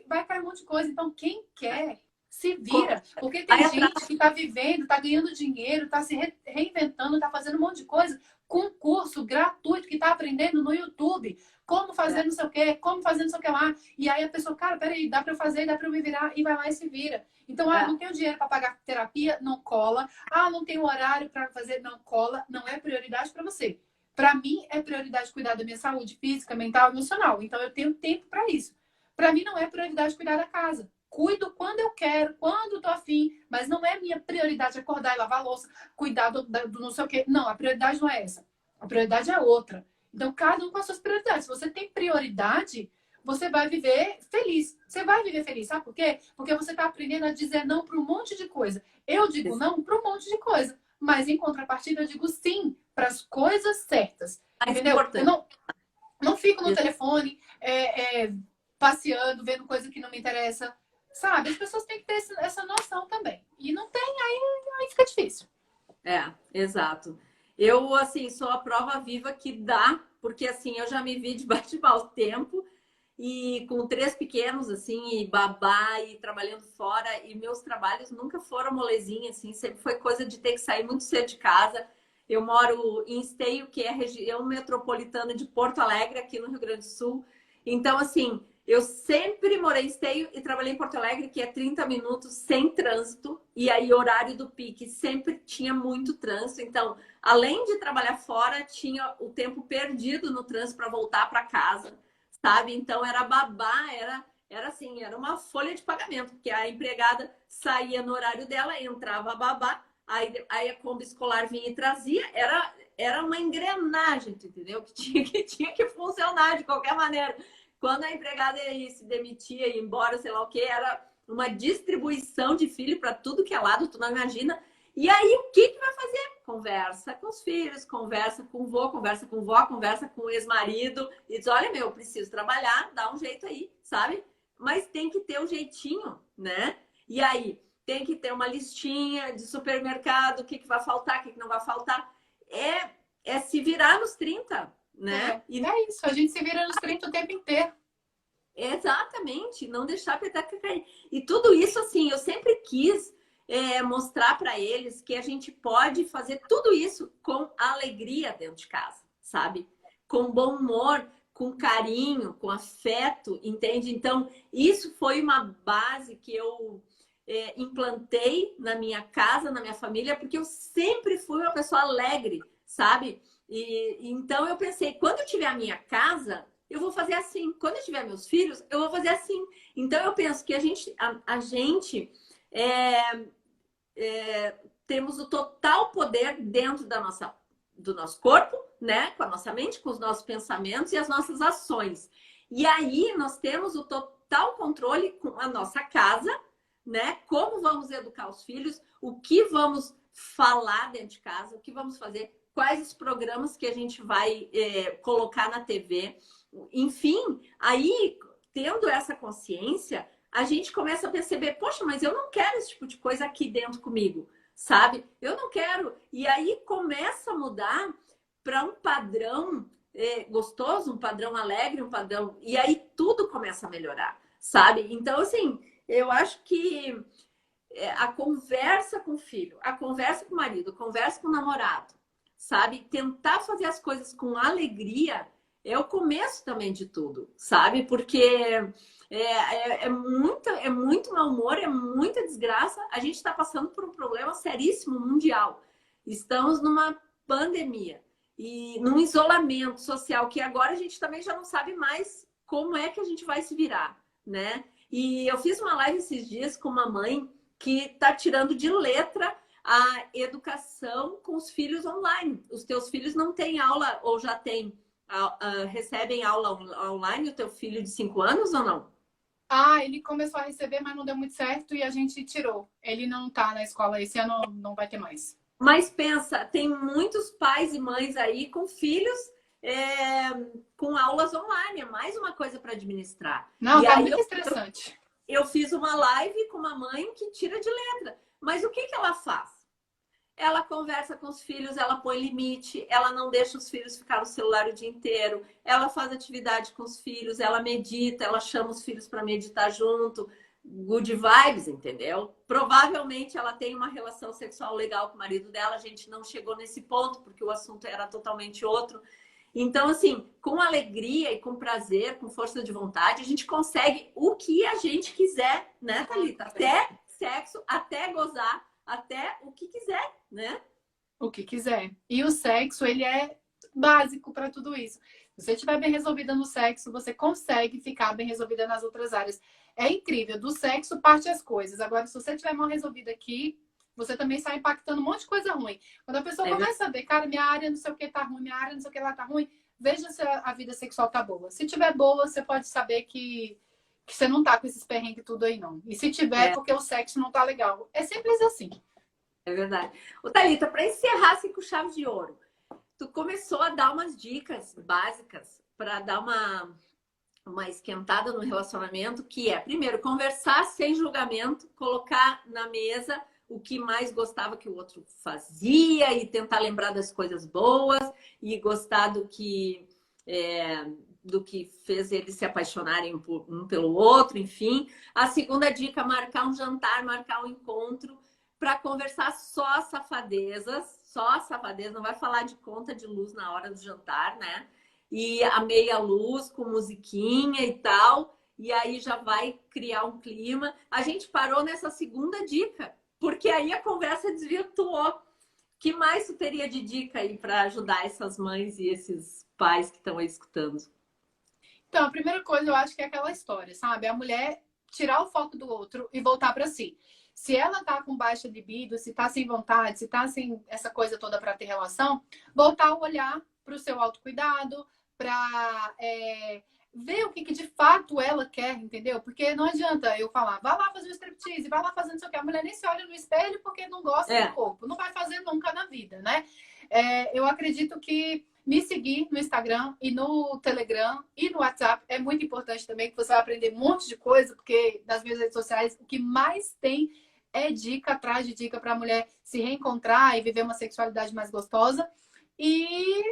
Vai cair um monte de coisa. Então, quem quer Se vira. Porque tem gente que está vivendo, está ganhando dinheiro, está se reinventando, está fazendo um monte de coisa com um curso gratuito que está aprendendo no YouTube. Como fazer não sei o quê, como fazer não sei o que lá. E aí a pessoa, cara, peraí, dá para eu fazer, dá para eu me virar, e vai lá e se vira. Então, não tenho dinheiro para pagar terapia, não cola. Não tenho horário para fazer, não cola. Não é prioridade para você. Para mim, é prioridade cuidar da minha saúde física, mental, emocional. Então, eu tenho tempo para isso. Para mim, não é prioridade cuidar da casa. Cuido quando eu quero, quando tô afim, mas não é minha prioridade acordar e lavar a louça, cuidar do não sei o quê. Não, a prioridade não é essa. A prioridade é outra. Então, cada um com as suas prioridades. Se você tem prioridade, você vai viver feliz. Você vai viver feliz, sabe por quê? Porque você está aprendendo a dizer não para um monte de coisa. Eu digo não para um monte de coisa, mas em contrapartida eu digo sim para as coisas certas. Entendeu? Eu não fico no telefone passeando, vendo coisa que não me interessa. Sabe? As pessoas têm que ter essa noção também. E não tem, aí fica difícil. Exato. Eu, assim, sou a prova viva que dá, porque, assim, eu já me vi debaixo de mau tempo e com 3 pequenos, assim, e babá e trabalhando fora, e meus trabalhos nunca foram molezinha, assim, sempre foi coisa de ter que sair muito cedo de casa. Eu moro em Esteio, que é a região metropolitana de Porto Alegre, aqui no Rio Grande do Sul. Então, assim, eu sempre morei em Esteio e trabalhei em Porto Alegre, que é 30 minutos sem trânsito. E aí, horário do pique, sempre tinha muito trânsito. Então, além de trabalhar fora, tinha o tempo perdido no trânsito para voltar para casa, sabe? Então, era babá, era assim, era uma folha de pagamento, porque a empregada saía no horário dela, entrava a babá, aí a Kombi escolar vinha e trazia. Era uma engrenagem, entendeu? Que tinha que funcionar de qualquer maneira. Quando a empregada ia se demitia, ia embora, sei lá o que, era uma distribuição de filho para tudo que é lado, tu não imagina. E aí, o que vai fazer? Conversa com os filhos, conversa com o vô, conversa com vó, conversa com o ex-marido. E diz, olha, eu preciso trabalhar, dá um jeito aí, sabe? Mas tem que ter um jeitinho, né? E aí, tem que ter uma listinha de supermercado, o que vai faltar, o que não vai faltar. É se virar nos 30, né? E é isso, a gente se vira nos 30 o tempo inteiro. Exatamente, não deixar a peteca cair. E tudo isso, assim, eu sempre quis mostrar para eles que a gente pode fazer tudo isso com alegria dentro de casa, sabe? Com bom humor, com carinho, com afeto, entende? Então, isso foi uma base que eu implantei na minha casa, na minha família, porque eu sempre fui uma pessoa alegre, sabe? Então eu pensei, quando eu tiver a minha casa, eu vou fazer assim. Quando eu tiver meus filhos, eu vou fazer assim. Então eu penso que a gente temos o total poder dentro do nosso corpo, né? Com a nossa mente, com os nossos pensamentos e as nossas ações. E aí nós temos o total controle com a nossa casa, né? Como vamos educar os filhos, o que vamos falar dentro de casa, o que vamos fazer, quais os programas que a gente vai colocar na TV. Enfim, aí, tendo essa consciência, a gente começa a perceber, poxa, mas eu não quero esse tipo de coisa aqui dentro comigo, sabe? Eu não quero. E aí começa a mudar para um padrão gostoso, um padrão alegre, um padrão... E aí tudo começa a melhorar, sabe? Então, assim, eu acho que a conversa com o filho, a conversa com o marido, a conversa com o namorado, sabe? Tentar fazer as coisas com alegria é o começo também de tudo, sabe? Porque é muito mau humor, é muita desgraça. A gente está passando por um problema seríssimo mundial. Estamos numa pandemia e num isolamento social que agora a gente também já não sabe mais como é que a gente vai se virar, né? E eu fiz uma live esses dias com uma mãe que está tirando de letra a educação com os filhos online. Os teus filhos não têm aula ou já recebem aula online, o teu filho de 5 anos ou não? Ele começou a receber, mas não deu muito certo e a gente tirou. Ele não tá na escola, esse ano não vai ter mais. Mas pensa, tem muitos pais e mães aí com filhos com aulas online, é mais uma coisa para administrar. Não, tá muito estressante. Eu fiz uma live com uma mãe que tira de letra. Mas o que ela faz? Ela conversa com os filhos, ela põe limite, ela não deixa os filhos ficar no celular o dia inteiro, ela faz atividade com os filhos, ela medita, ela chama os filhos para meditar junto. good vibes, entendeu? Provavelmente ela tem uma relação sexual legal com o marido dela, a gente não chegou nesse ponto, porque o assunto era totalmente outro. Então, assim, com alegria e com prazer, com força de vontade, a gente consegue o que a gente quiser, né, Thalita? Até sexo, até gozar, até o que quiser, né? O que quiser. E o sexo, ele é básico para tudo isso. Se você estiver bem resolvida no sexo, você consegue ficar bem resolvida nas outras áreas. É incrível. Do sexo parte as coisas. Agora, se você estiver mal resolvida aqui, você também está impactando um monte de coisa ruim. Quando a pessoa começa a ver, cara, minha área não sei o que tá ruim, minha área não sei o que lá tá ruim, veja se a vida sexual tá boa. Se tiver boa, você pode saber que você não tá com esses perrengues tudo aí, não. E se tiver, porque o sexo não tá legal. É simples assim. É verdade. Ô, Thalita, para encerrar assim, com chave de ouro, tu começou a dar umas dicas básicas para dar uma esquentada no relacionamento, que é, primeiro, conversar sem julgamento, colocar na mesa o que mais gostava que o outro fazia e tentar lembrar das coisas boas e gostar do que fez eles se apaixonarem um pelo outro, enfim. A segunda dica, marcar um jantar, marcar um encontro para conversar só safadezas, não vai falar de conta de luz na hora do jantar, né? E a meia luz com musiquinha e tal, e aí já vai criar um clima. A gente parou nessa segunda dica, porque aí a conversa desvirtuou. Que mais tu teria de dica aí para ajudar essas mães e esses pais que estão aí escutando? Então, a primeira coisa eu acho que é aquela história, sabe? A mulher tirar o foco do outro e voltar para si. Se ela tá com baixa libido, se tá sem vontade, se tá sem essa coisa toda para ter relação, voltar a olhar para o seu autocuidado, para ver o que de fato ela quer, entendeu? Porque não adianta eu falar, vai lá fazer o striptease, vai lá fazer não sei o que. A mulher nem se olha no espelho porque não gosta do corpo. Não vai fazer nunca na vida, né? Eu acredito que me seguir no Instagram e no Telegram e no WhatsApp é muito importante também, que você vai aprender um monte de coisa, porque nas minhas redes sociais o que mais tem é dica atrás de dica para a mulher se reencontrar e viver uma sexualidade mais gostosa. E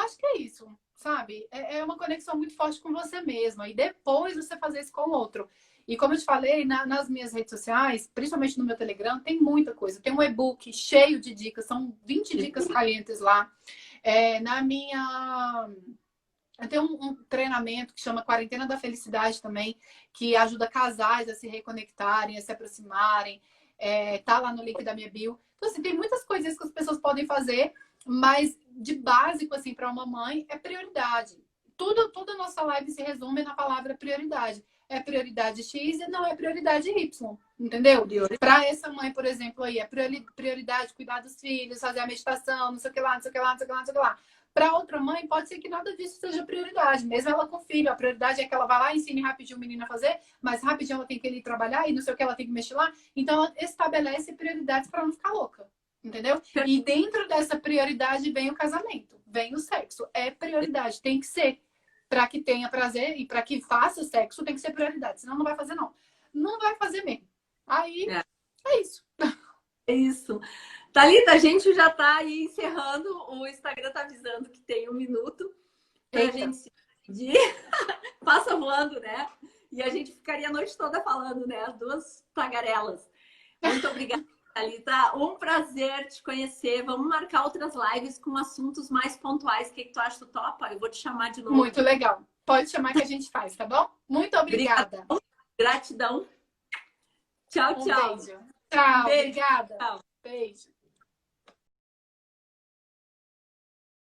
acho que é isso, sabe? É uma conexão muito forte com você mesma. E depois você fazer isso com o outro. E como eu te falei, nas minhas redes sociais, principalmente no meu Telegram, tem muita coisa. Tem um e-book cheio de dicas, são 20 dicas calientes lá. Eu tenho um treinamento que chama Quarentena da Felicidade também, que ajuda casais a se reconectarem, a se aproximarem. Tá lá no link da minha bio. Então, assim, tem muitas coisas que as pessoas podem fazer, mas de básico, assim, para uma mãe, é prioridade. Toda a nossa live se resume na palavra prioridade. É prioridade X e não é prioridade Y, entendeu? Para essa mãe, por exemplo, aí, é prioridade cuidar dos filhos, fazer a meditação, não sei o que lá, não sei o que lá, não sei o que lá, não sei o que lá. Para outra mãe, pode ser que nada disso seja prioridade. Mesmo ela com filho, a prioridade é que ela vá lá e ensine rapidinho o menino a fazer, mas rapidinho ela tem que ir trabalhar e não sei o que ela tem que mexer lá. Então, ela estabelece prioridades para não ficar louca, entendeu? E dentro dessa prioridade vem o casamento, vem o sexo. É prioridade, tem que ser. Para que tenha prazer e para que faça sexo, tem que ser prioridade. Senão não vai fazer, não. Não vai fazer mesmo. Aí, é isso. É isso. Thalita, a gente já está aí encerrando. O Instagram está avisando que tem 1 minuto para a gente se despedir. Passa voando, né? E a gente ficaria a noite toda falando, né? As duas tagarelas. Muito obrigada, Thalita. Um prazer te conhecer. Vamos marcar outras lives com assuntos mais pontuais. O que tu acha? Tu topa? Eu vou te chamar de novo. Muito legal. Pode chamar que a gente faz, tá bom? Muito obrigada. Gratidão. Tchau, tchau. Beijo. Tchau. Obrigada. Tchau. Beijo.